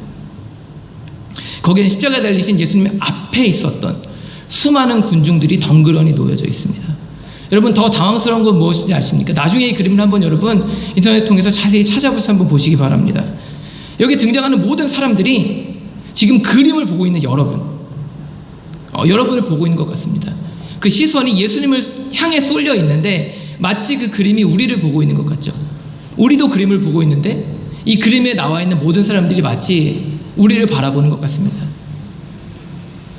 거기에는 십자가에 달리신 예수님 앞에 있었던 수많은 군중들이 덩그러니 놓여져 있습니다. 여러분, 더 당황스러운 건 무엇인지 아십니까? 나중에 이 그림을 한번 여러분 인터넷 통해서 자세히 찾아보셔서 한번 보시기 바랍니다. 여기 등장하는 모든 사람들이 지금 그림을 보고 있는 여러분을 보고 있는 것 같습니다. 그 시선이 예수님을 향해 쏠려 있는데 마치 그 그림이 우리를 보고 있는 것 같죠. 우리도 그림을 보고 있는데 이 그림에 나와 있는 모든 사람들이 마치 우리를 바라보는 것 같습니다.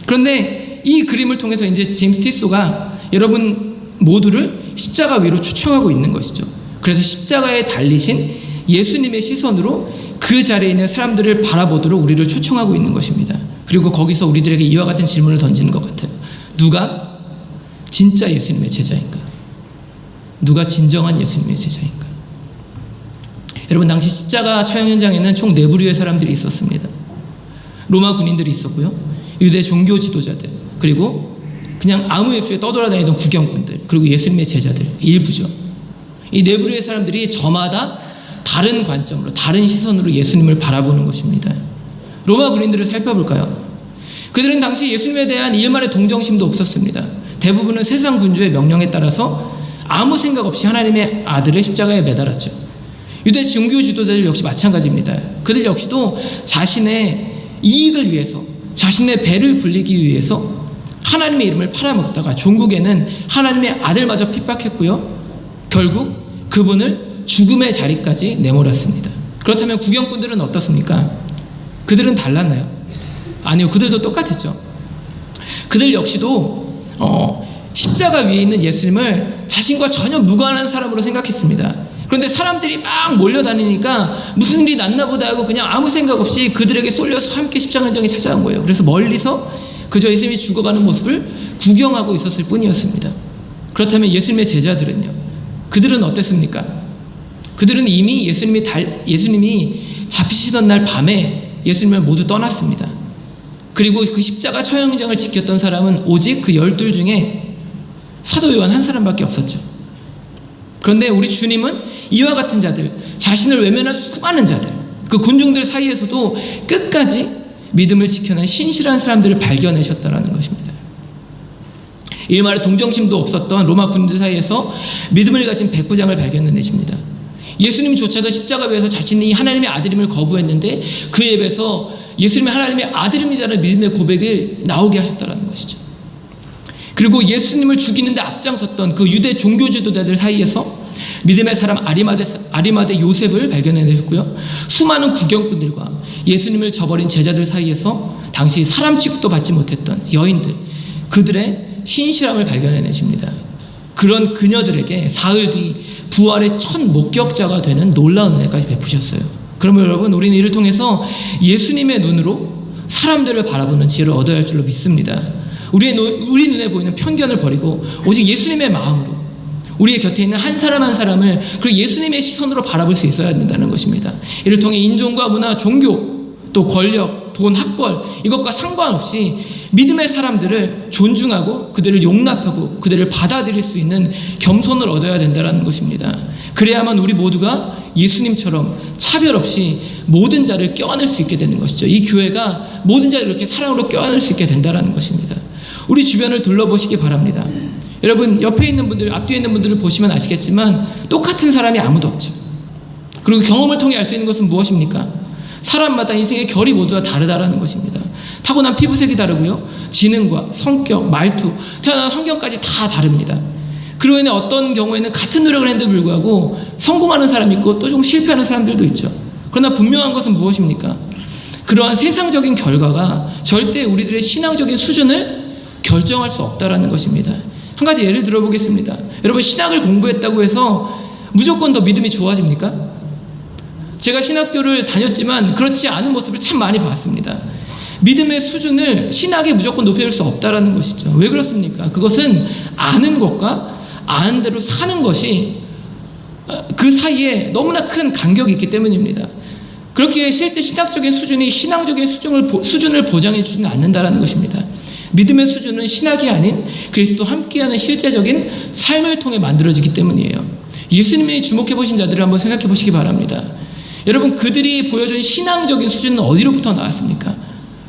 그런데 이 그림을 통해서 이제 제임스 티소가 여러분 모두를 십자가 위로 초청하고 있는 것이죠. 그래서 십자가에 달리신 예수님의 시선으로 그 자리에 있는 사람들을 바라보도록 우리를 초청하고 있는 것입니다. 그리고 거기서 우리들에게 이와 같은 질문을 던지는 것 같아요. 누가 진짜 예수님의 제자인가? 누가 진정한 예수님의 제자인가? 여러분, 당시 십자가 처형 현장에는 총 4부류의 사람들이 있었습니다. 로마 군인들이 있었고요, 유대 종교 지도자들, 그리고 그냥 아무 앱수에 떠돌아다니던 구경꾼들, 그리고 예수님의 제자들, 일부죠. 이 4부류의 사람들이 저마다 다른 관점으로, 다른 시선으로 예수님을 바라보는 것입니다. 로마 군인들을 살펴볼까요? 그들은 당시 예수님에 대한 일말의 동정심도 없었습니다. 대부분은 세상 군주의 명령에 따라서 아무 생각 없이 하나님의 아들을 십자가에 매달았죠. 유대 종교 지도자들 역시 마찬가지입니다. 그들 역시도 자신의 이익을 위해서, 자신의 배를 불리기 위해서 하나님의 이름을 팔아먹다가 종국에는 하나님의 아들마저 핍박했고요, 결국 그분을 죽음의 자리까지 내몰았습니다. 그렇다면 구경꾼들은 어떻습니까? 그들은 달랐나요? 아니요, 그들도 똑같았죠. 그들 역시도 십자가 위에 있는 예수님을 자신과 전혀 무관한 사람으로 생각했습니다. 그런데 사람들이 막 몰려다니니까 무슨 일이 났나 보다 하고 그냥 아무 생각 없이 그들에게 쏠려서 함께 십자가 현장에 찾아온 거예요. 그래서 멀리서 그저 예수님이 죽어가는 모습을 구경하고 있었을 뿐이었습니다. 그렇다면 예수님의 제자들은요? 그들은 어땠습니까? 그들은 이미 예수님이 잡히시던 날 밤에 예수님을 모두 떠났습니다. 그리고 그 십자가 처형 현장을 지켰던 사람은 오직 그 12 중에 사도 요한 한 사람밖에 없었죠. 그런데 우리 주님은 이와 같은 자들, 자신을 외면한 수많은 자들, 그 군중들 사이에서도 끝까지 믿음을 지켜낸 신실한 사람들을 발견하셨다는 것입니다. 일말의 동정심도 없었던 로마 군인들 사이에서 믿음을 가진 백부장을 발견해내십니다. 예수님조차도 십자가 위에서 자신이 하나님의 아들임을 거부했는데 그 입에서 예수님이 하나님의 아들입니다라는 믿음의 고백을 나오게 하셨다는 것이죠. 그리고 예수님을 죽이는데 앞장섰던 그 유대 종교 지도자들 사이에서 믿음의 사람 아리마대 요셉을 발견해내셨고요, 수많은 구경꾼들과 예수님을 저버린 제자들 사이에서 당시 사람 취급도 받지 못했던 여인들, 그들의 신실함을 발견해내십니다. 그런 그녀들에게 사흘 뒤 부활의 첫 목격자가 되는 놀라운 은혜까지 베푸셨어요. 그러면 여러분, 우리는 이를 통해서 예수님의 눈으로 사람들을 바라보는 지혜를 얻어야 할 줄로 믿습니다. 우리 눈에 보이는 편견을 버리고 오직 예수님의 마음으로, 우리의 곁에 있는 한 사람 한 사람을 그리고 예수님의 시선으로 바라볼 수 있어야 된다는 것입니다. 이를 통해 인종과 문화, 종교, 또 권력, 돈, 학벌 이것과 상관없이 믿음의 사람들을 존중하고 그들을 용납하고 그들을 받아들일 수 있는 겸손을 얻어야 된다는 것입니다. 그래야만 우리 모두가 예수님처럼 차별 없이 모든 자를 껴안을 수 있게 되는 것이죠. 이 교회가 모든 자를 이렇게 사랑으로 껴안을 수 있게 된다는 것입니다. 우리 주변을 둘러보시기 바랍니다. 여러분 옆에 있는 분들, 앞뒤에 있는 분들을 보시면 아시겠지만 똑같은 사람이 아무도 없죠. 그리고 경험을 통해 알 수 있는 것은 무엇입니까? 사람마다 인생의 결이 모두 다 다르다라는 것입니다. 타고난 피부색이 다르고요. 지능과 성격, 말투, 태어난 환경까지 다 다릅니다. 그로 인해 어떤 경우에는 같은 노력을 했는데도 불구하고 성공하는 사람이 있고 또 좀 실패하는 사람들도 있죠. 그러나 분명한 것은 무엇입니까? 그러한 세상적인 결과가 절대 우리들의 신앙적인 수준을 결정할 수 없다라는 것입니다. 한 가지 예를 들어보겠습니다. 여러분 신학을 공부했다고 해서 무조건 더 믿음이 좋아집니까? 제가 신학교를 다녔지만 그렇지 않은 모습을 참 많이 봤습니다. 믿음의 수준을 신학이 무조건 높여줄 수 없다라는 것이죠. 왜 그렇습니까? 그것은 아는 것과 아는 대로 사는 것이 그 사이에 너무나 큰 간격이 있기 때문입니다. 그렇기에 실제 신학적인 수준이 신앙적인 수준을 보장해 주지는 않는다라는 것입니다. 믿음의 수준은 신학이 아닌 그리스도 함께하는 실제적인 삶을 통해 만들어지기 때문이에요. 예수님이 주목해 보신 자들을 한번 생각해 보시기 바랍니다. 여러분 그들이 보여준 신앙적인 수준은 어디로부터 나왔습니까?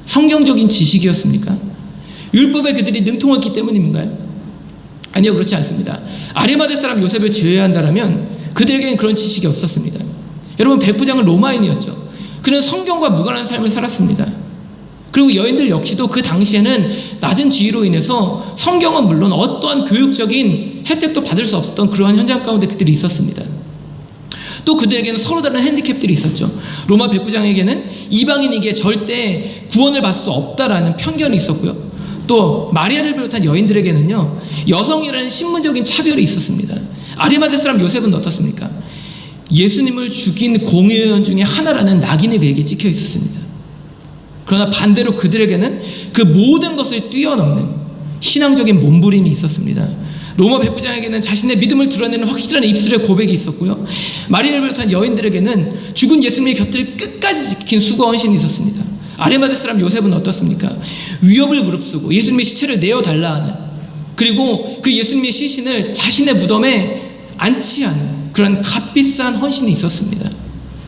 성경적인 지식이었습니까? 율법에 그들이 능통했기 때문인가요? 아니요, 그렇지 않습니다. 아리마대 사람 요셉을 지어야 한다면 그들에게는 그런 지식이 없었습니다. 여러분 백부장은 로마인이었죠. 그는 성경과 무관한 삶을 살았습니다. 그리고 여인들 역시도 그 당시에는 낮은 지위로 인해서 성경은 물론 어떠한 교육적인 혜택도 받을 수 없었던 그러한 현장 가운데 그들이 있었습니다. 또 그들에게는 서로 다른 핸디캡들이 있었죠. 로마 백부장에게는 이방인에게 절대 구원을 받을 수 없다라는 편견이 있었고요. 또 마리아를 비롯한 여인들에게는요 여성이라는 신분적인 차별이 있었습니다. 아리마대 사람 요셉은 어떻습니까? 예수님을 죽인 공회원 중에 하나라는 낙인이 그에게 찍혀 있었습니다. 그러나 반대로 그들에게는 그 모든 것을 뛰어넘는 신앙적인 몸부림이 있었습니다. 로마 백부장에게는 자신의 믿음을 드러내는 확실한 입술의 고백이 있었고요. 마리아를 비롯한 여인들에게는 죽은 예수님의 곁을 끝까지 지킨 수고와 헌신이 있었습니다. 아리마대 사람 요셉은 어떻습니까? 위협을 무릅쓰고 예수님의 시체를 내어달라 하는, 그리고 그 예수님의 시신을 자신의 무덤에 안치 않은 그런 값비싼 헌신이 있었습니다.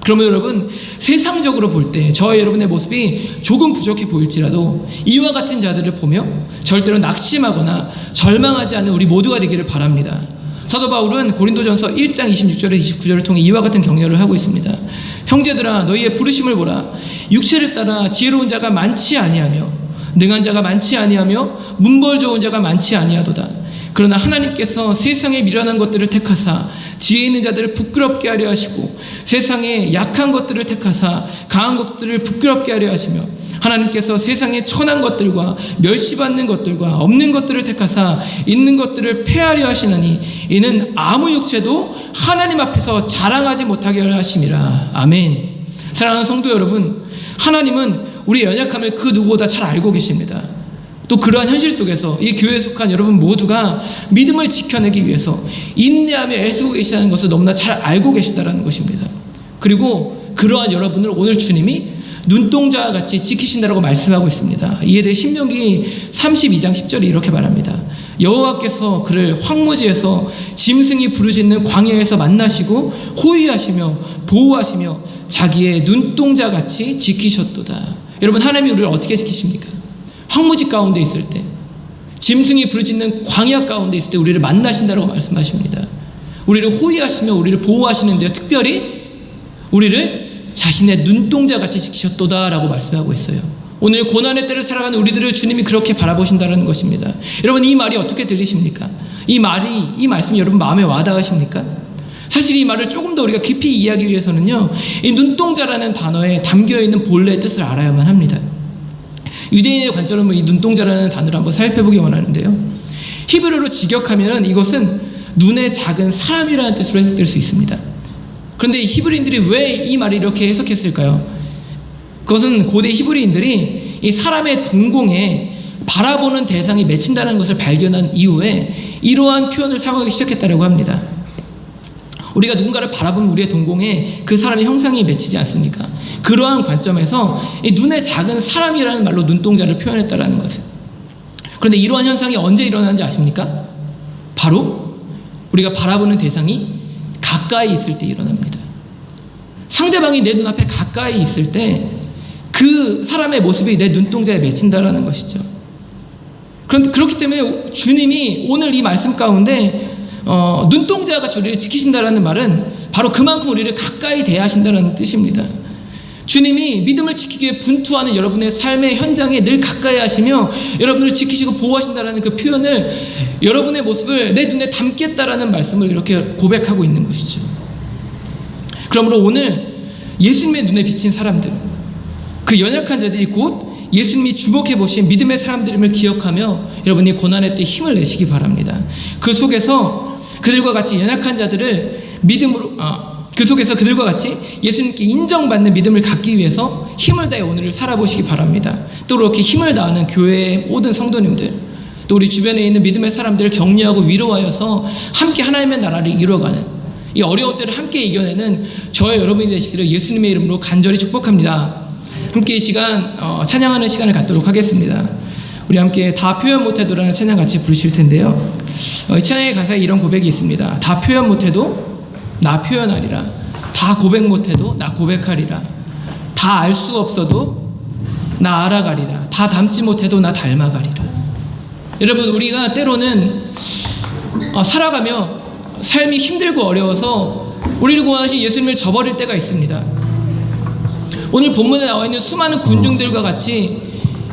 그러면 여러분 세상적으로 볼 때 저와 여러분의 모습이 조금 부족해 보일지라도 이와 같은 자들을 보며 절대로 낙심하거나 절망하지 않는 우리 모두가 되기를 바랍니다. 사도 바울은 고린도전서 1장 26절에 29절을 통해 이와 같은 격려를 하고 있습니다. 형제들아 너희의 부르심을 보라. 육체를 따라 지혜로운 자가 많지 아니하며 능한 자가 많지 아니하며 문벌 좋은 자가 많지 아니하도다. 그러나 하나님께서 세상에 미련한 것들을 택하사 지혜 있는 자들을 부끄럽게 하려 하시고 세상에 약한 것들을 택하사 강한 것들을 부끄럽게 하려 하시며 하나님께서 세상에 천한 것들과 멸시받는 것들과 없는 것들을 택하사 있는 것들을 폐하려 하시나니 이는 아무 육체도 하나님 앞에서 자랑하지 못하게 하려 하심이라. 아멘. 사랑하는 성도 여러분, 하나님은 우리의 연약함을 그 누구보다 잘 알고 계십니다. 또 그러한 현실 속에서 이 교회에 속한 여러분 모두가 믿음을 지켜내기 위해서 인내하며 애쓰고 계시다는 것을 너무나 잘 알고 계시다는 것입니다. 그리고 그러한 여러분을 오늘 주님이 눈동자와 같이 지키신다라고 말씀하고 있습니다. 이에 대해 신명기 32장 10절이 이렇게 말합니다. 여호와께서 그를 황무지에서 짐승이 부르짖는 광야에서 만나시고 호위하시며 보호하시며 자기의 눈동자 같이 지키셨도다. 여러분 하나님이 우리를 어떻게 지키십니까? 황무지 가운데 있을 때, 짐승이 부르짖는 광야 가운데 있을 때 우리를 만나신다라고 말씀하십니다. 우리를 호위하시며 우리를 보호하시는데요, 특별히 우리를 자신의 눈동자 같이 지키셨도다 라고 말씀하고 있어요. 오늘 고난의 때를 살아가는 우리들을 주님이 그렇게 바라보신다는 것입니다. 여러분 이 말이 어떻게 들리십니까? 이 말씀이 여러분 마음에 와닿으십니까? 사실 이 말을 조금 더 우리가 깊이 이해하기 위해서는요, 이 눈동자라는 단어에 담겨있는 본래의 뜻을 알아야만 합니다. 유대인의 관점으로 이 눈동자라는 단어를 한번 살펴보기 원하는데요, 히브리어로 직역하면 이것은 눈의 작은 사람이라는 뜻으로 해석될 수 있습니다. 그런데 히브리인들이 왜 이 말을 이렇게 해석했을까요? 그것은 고대 히브리인들이 이 사람의 동공에 바라보는 대상이 맺힌다는 것을 발견한 이후에 이러한 표현을 사용하기 시작했다고 합니다. 우리가 누군가를 바라보면 우리의 동공에 그 사람의 형상이 맺히지 않습니까? 그러한 관점에서 이 눈에 작은 사람이라는 말로 눈동자를 표현했다라는 것을. 그런데 이러한 현상이 언제 일어나는지 아십니까? 바로 우리가 바라보는 대상이 가까이 있을 때 일어납니다. 상대방이 내 눈앞에 가까이 있을 때 그 사람의 모습이 내 눈동자에 맺힌다라는 것이죠. 그렇기 때문에 주님이 오늘 이 말씀 가운데 눈동자가 우리를 지키신다라는 말은 바로 그만큼 우리를 가까이 대하신다는 뜻입니다. 주님이 믿음을 지키기 위해 분투하는 여러분의 삶의 현장에 늘 가까이 하시며 여러분을 지키시고 보호하신다라는 그 표현을, 여러분의 모습을 내 눈에 담겠다라는 말씀을 이렇게 고백하고 있는 것이죠. 그러므로 오늘 예수님의 눈에 비친 사람들, 그 연약한 자들이 곧 예수님이 주목해 보신 믿음의 사람들임을 기억하며 여러분이 고난의 때 힘을 내시기 바랍니다. 그 속에서 그들과 같이 연약한 자들을 믿음으로 그 속에서 그들과 같이 예수님께 인정받는 믿음을 갖기 위해서 힘을 다해 오늘을 살아보시기 바랍니다. 또 그렇게 힘을 다하는 교회의 모든 성도님들, 또 우리 주변에 있는 믿음의 사람들을 격려하고 위로하여서 함께 하나님의 나라를 이루어가는 이 어려운 때를 함께 이겨내는 저와 여러분이 되시기를 예수님의 이름으로 간절히 축복합니다. 함께 이 시간 찬양하는 시간을 갖도록 하겠습니다. 우리 함께 다 표현 못해도라는 찬양 같이 부르실 텐데요. 이 찬양의 가사에 이런 고백이 있습니다. 다 표현 못해도 나 표현하리라. 다 고백 못해도 나 고백하리라. 다 알 수 없어도 나 알아가리라. 다 닮지 못해도 나 닮아가리라. 여러분, 우리가 때로는 살아가며 삶이 힘들고 어려워서 우리를 구원하신 예수님을 저버릴 때가 있습니다. 오늘 본문에 나와 있는 수많은 군중들과 같이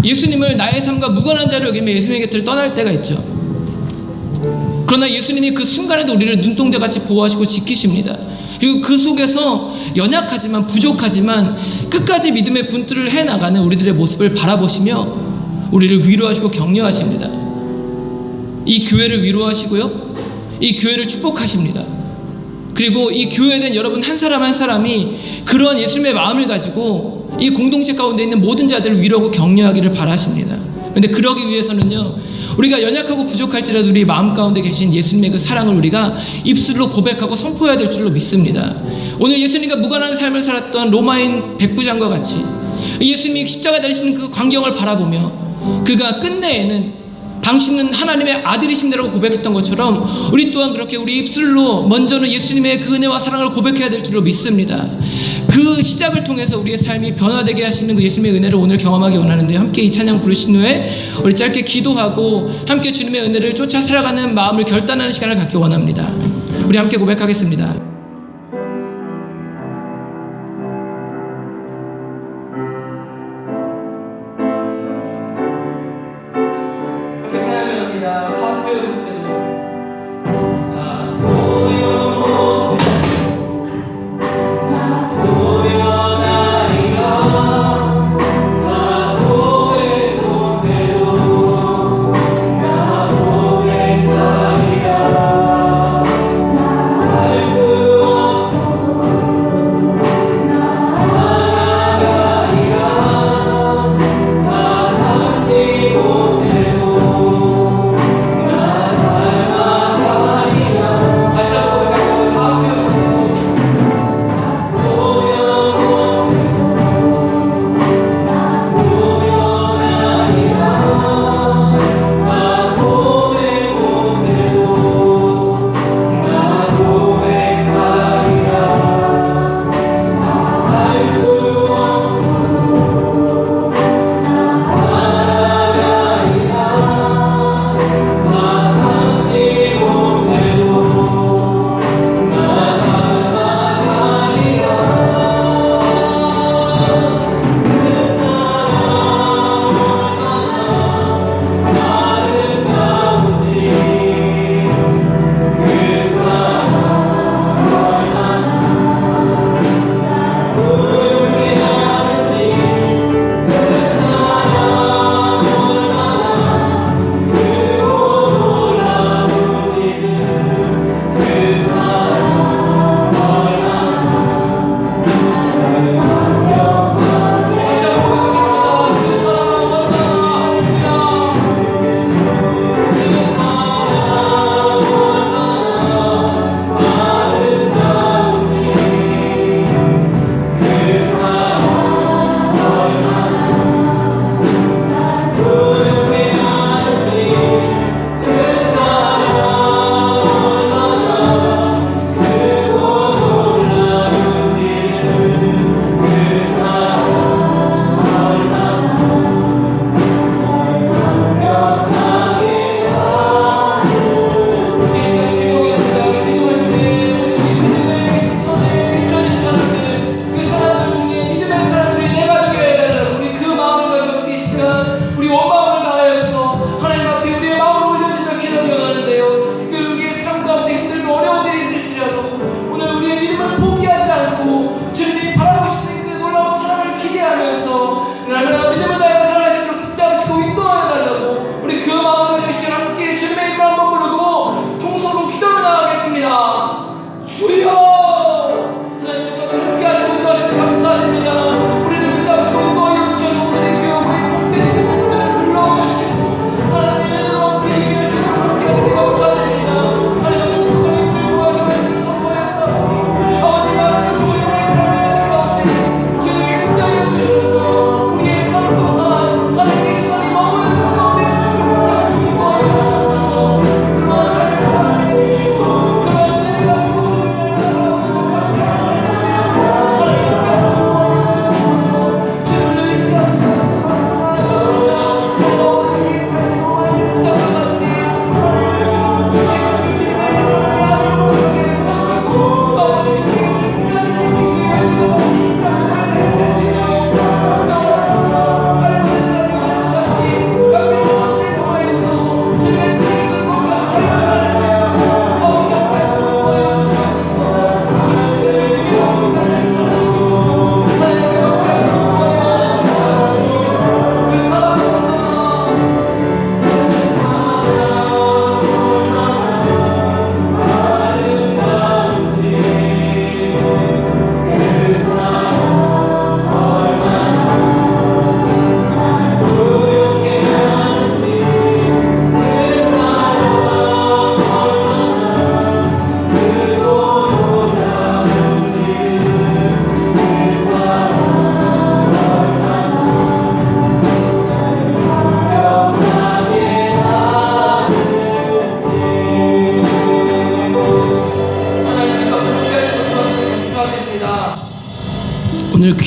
예수님을 나의 삶과 무관한 자로 여기며 예수님의 곁을 떠날 때가 있죠. 그러나 예수님이 그 순간에도 우리를 눈동자같이 보호하시고 지키십니다. 그리고 그 속에서 연약하지만 부족하지만 끝까지 믿음의 분투를 해나가는 우리들의 모습을 바라보시며 우리를 위로하시고 격려하십니다. 이 교회를 위로하시고요, 이 교회를 축복하십니다. 그리고 이 교회에 된 여러분 한 사람 한 사람이 그러한 예수님의 마음을 가지고 이 공동체 가운데 있는 모든 자들을 위로하고 격려하기를 바라십니다. 그런데 그러기 위해서는요, 우리가 연약하고 부족할지라도 우리 마음 가운데 계신 예수님의 그 사랑을 우리가 입술로 고백하고 선포해야 될 줄로 믿습니다. 오늘 예수님과 무관한 삶을 살았던 로마인 백부장과 같이 예수님이 십자가 달리시는 그 광경을 바라보며 그가 끝내에는 당신은 하나님의 아들이십니다라고 고백했던 것처럼 우리 또한 그렇게 우리 입술로 먼저는 예수님의 그 은혜와 사랑을 고백해야 될 줄로 믿습니다. 그 시작을 통해서 우리의 삶이 변화되게 하시는 그 예수님의 은혜를 오늘 경험하기 원하는데, 함께 이 찬양 부르신 후에 우리 짧게 기도하고 함께 주님의 은혜를 쫓아 살아가는 마음을 결단하는 시간을 갖기 원합니다. 우리 함께 고백하겠습니다. 수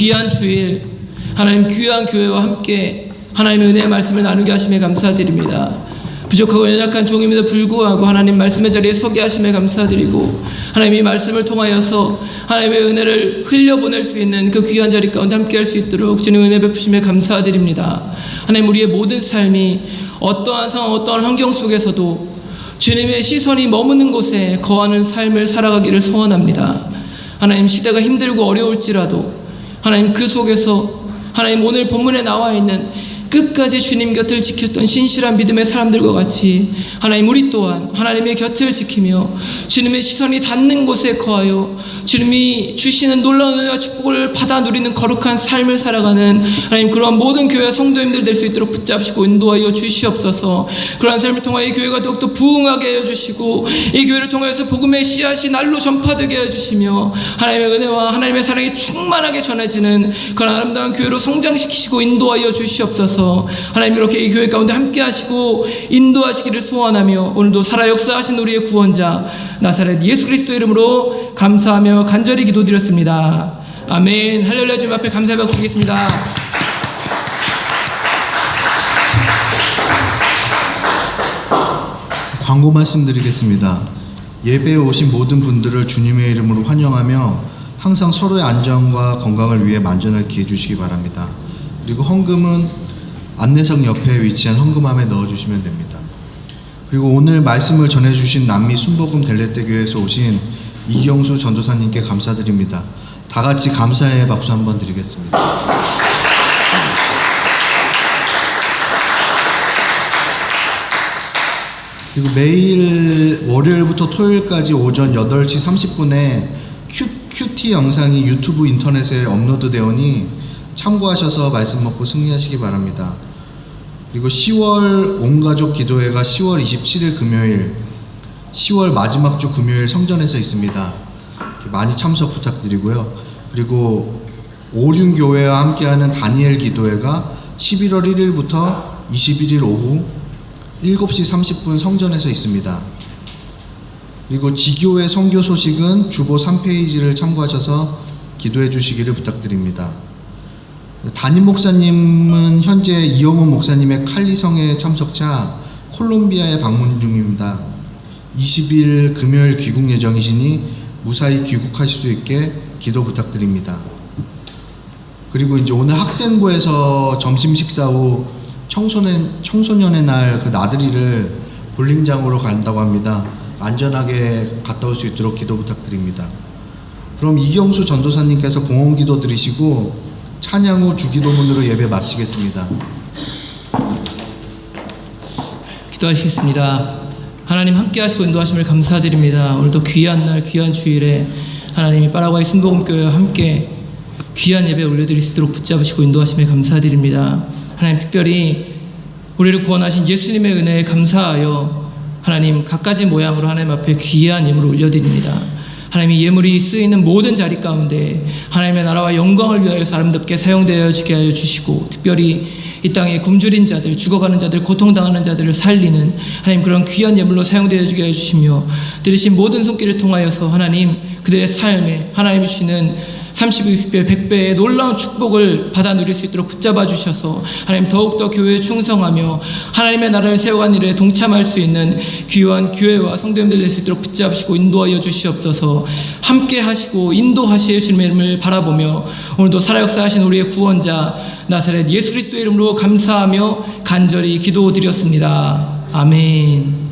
귀한 주일, 하나님 귀한 교회와 함께 하나님의 은혜의 말씀을 나누게 하심에 감사드립니다. 부족하고 연약한 종임에도 불구하고 하나님 말씀의 자리에 서게 하심에 감사드리고, 하나님 이 말씀을 통하여서 하나님의 은혜를 흘려보낼 수 있는 그 귀한 자리 가운데 함께 할 수 있도록 주님 은혜 베푸심에 감사드립니다. 하나님 우리의 모든 삶이 어떠한 상황, 어떠한 환경 속에서도 주님의 시선이 머무는 곳에 거하는 삶을 살아가기를 소원합니다. 하나님 시대가 힘들고 어려울지라도 하나님 그 속에서 하나님 오늘 본문에 나와 있는 끝까지 주님 곁을 지켰던 신실한 믿음의 사람들과 같이 하나님 우리 또한 하나님의 곁을 지키며 주님의 시선이 닿는 곳에 거하여 주님이 주시는 놀라운 은혜와 축복을 받아 누리는 거룩한 삶을 살아가는 하나님 그러한 모든 교회 성도님들 될 수 있도록 붙잡으시고 인도하여 주시옵소서. 그러한 삶을 통하여 이 교회가 더욱더 부흥하게 하여 주시고 이 교회를 통하여서 복음의 씨앗이 날로 전파되게 하여 주시며 하나님의 은혜와 하나님의 사랑이 충만하게 전해지는 그런 아름다운 교회로 성장시키시고 인도하여 주시옵소서. 하나님 이렇게 이 교회 가운데 함께 하시고 인도하시기를 소원하며 오늘도 살아 역사하신 우리의 구원자 나사렛 예수 그리스도의 이름으로 감사하며 간절히 기도드렸습니다. 아멘. 할렐루야. 주님 앞에 감사의 박수 드리겠습니다. 광고 말씀드리겠습니다. 예배에 오신 모든 분들을 주님의 이름으로 환영하며 항상 서로의 안전과 건강을 위해 만전을 기해 주시기 바랍니다. 그리고 헌금은 안내석 옆에 위치한 헌금함에 넣어주시면 됩니다. 그리고 오늘 말씀을 전해주신 남미 순복음 델레떼 교회에서 오신 이경수 전도사님께 감사드립니다. 다 같이 감사의 박수 한번 드리겠습니다. 그리고 매일 월요일부터 토요일까지 오전 8시 30분에 큐티 영상이 유튜브 인터넷에 업로드되오니 참고하셔서 말씀 먹고 승리하시기 바랍니다. 그리고 10월 온가족 기도회가 10월 27일 금요일, 10월 마지막 주 금요일 성전에서 있습니다. 많이 참석 부탁드리고요. 그리고 오륜교회와 함께하는 다니엘 기도회가 11월 1일부터 21일 오후 7시 30분 성전에서 있습니다. 그리고 지교회 선교 소식은 주보 3페이지를 참고하셔서 기도해 주시기를 부탁드립니다. 담임 목사님은 현재 이영훈 목사님의 칼리성회 참석차 콜롬비아에 방문 중입니다. 20일 금요일 귀국 예정이시니 무사히 귀국하실 수 있게 기도 부탁드립니다. 그리고 이제 오늘 학생부에서 점심 식사 후 청소년의 날 그 나들이를 볼링장으로 간다고 합니다. 안전하게 갔다 올 수 있도록 기도 부탁드립니다. 그럼 이경수 전도사님께서 봉헌기도 드리시고 찬양 후 주기도문으로 예배 마치겠습니다. 기도하시겠습니다. 하나님 함께 하시고 인도하심을 감사드립니다. 오늘도 귀한 날 귀한 주일에 하나님이 파라과이 순복음교회와 함께 귀한 예배 올려드릴 수 있도록 붙잡으시고 인도하심에 감사드립니다. 하나님 특별히 우리를 구원하신 예수님의 은혜에 감사하여 하나님 갖가지 모양으로 하나님 앞에 귀한 예물을 올려드립니다. 하나님이 예물이 쓰이는 모든 자리 가운데 하나님의 나라와 영광을 위하여서 아름답게 사용되어지게 하여 주시고, 특별히 이 땅에 굶주린 자들, 죽어가는 자들, 고통당하는 자들을 살리는 하나님 그런 귀한 예물로 사용되어지게 하여 주시며, 들으신 모든 손길을 통하여서 하나님 그들의 삶에 하나님이 주시는 30배, 60배, 100배의 놀라운 축복을 받아 누릴 수 있도록 붙잡아 주셔서 하나님 더욱더 교회에 충성하며 하나님의 나라를 세워가는 일에 동참할 수 있는 귀한 교회와 성도님들 될 수 있도록 붙잡으시고 인도하여 주시옵소서. 함께 하시고 인도하실 주님의 이름을 바라보며 오늘도 살아 역사하신 우리의 구원자 나사렛 예수 그리스도의 이름으로 감사하며 간절히 기도드렸습니다. 아멘.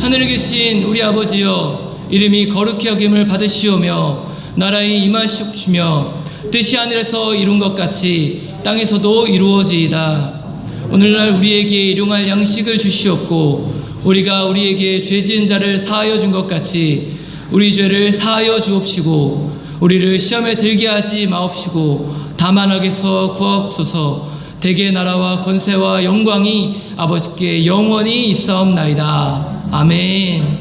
하늘에 계신 우리 아버지여, 이름이 거룩히 여김을 받으시오며 나라에 임하시옵시며 뜻이 하늘에서 이룬 것 같이 땅에서도 이루어지이다. 오늘날 우리에게 일용할 양식을 주시옵고 우리가 우리에게 죄 지은 자를 사하여 준 것 같이 우리 죄를 사하여 주옵시고 우리를 시험에 들게 하지 마옵시고 다만 악에서 구하옵소서. 대개 나라와 권세와 영광이 아버지께 영원히 있사옵나이다. 아멘.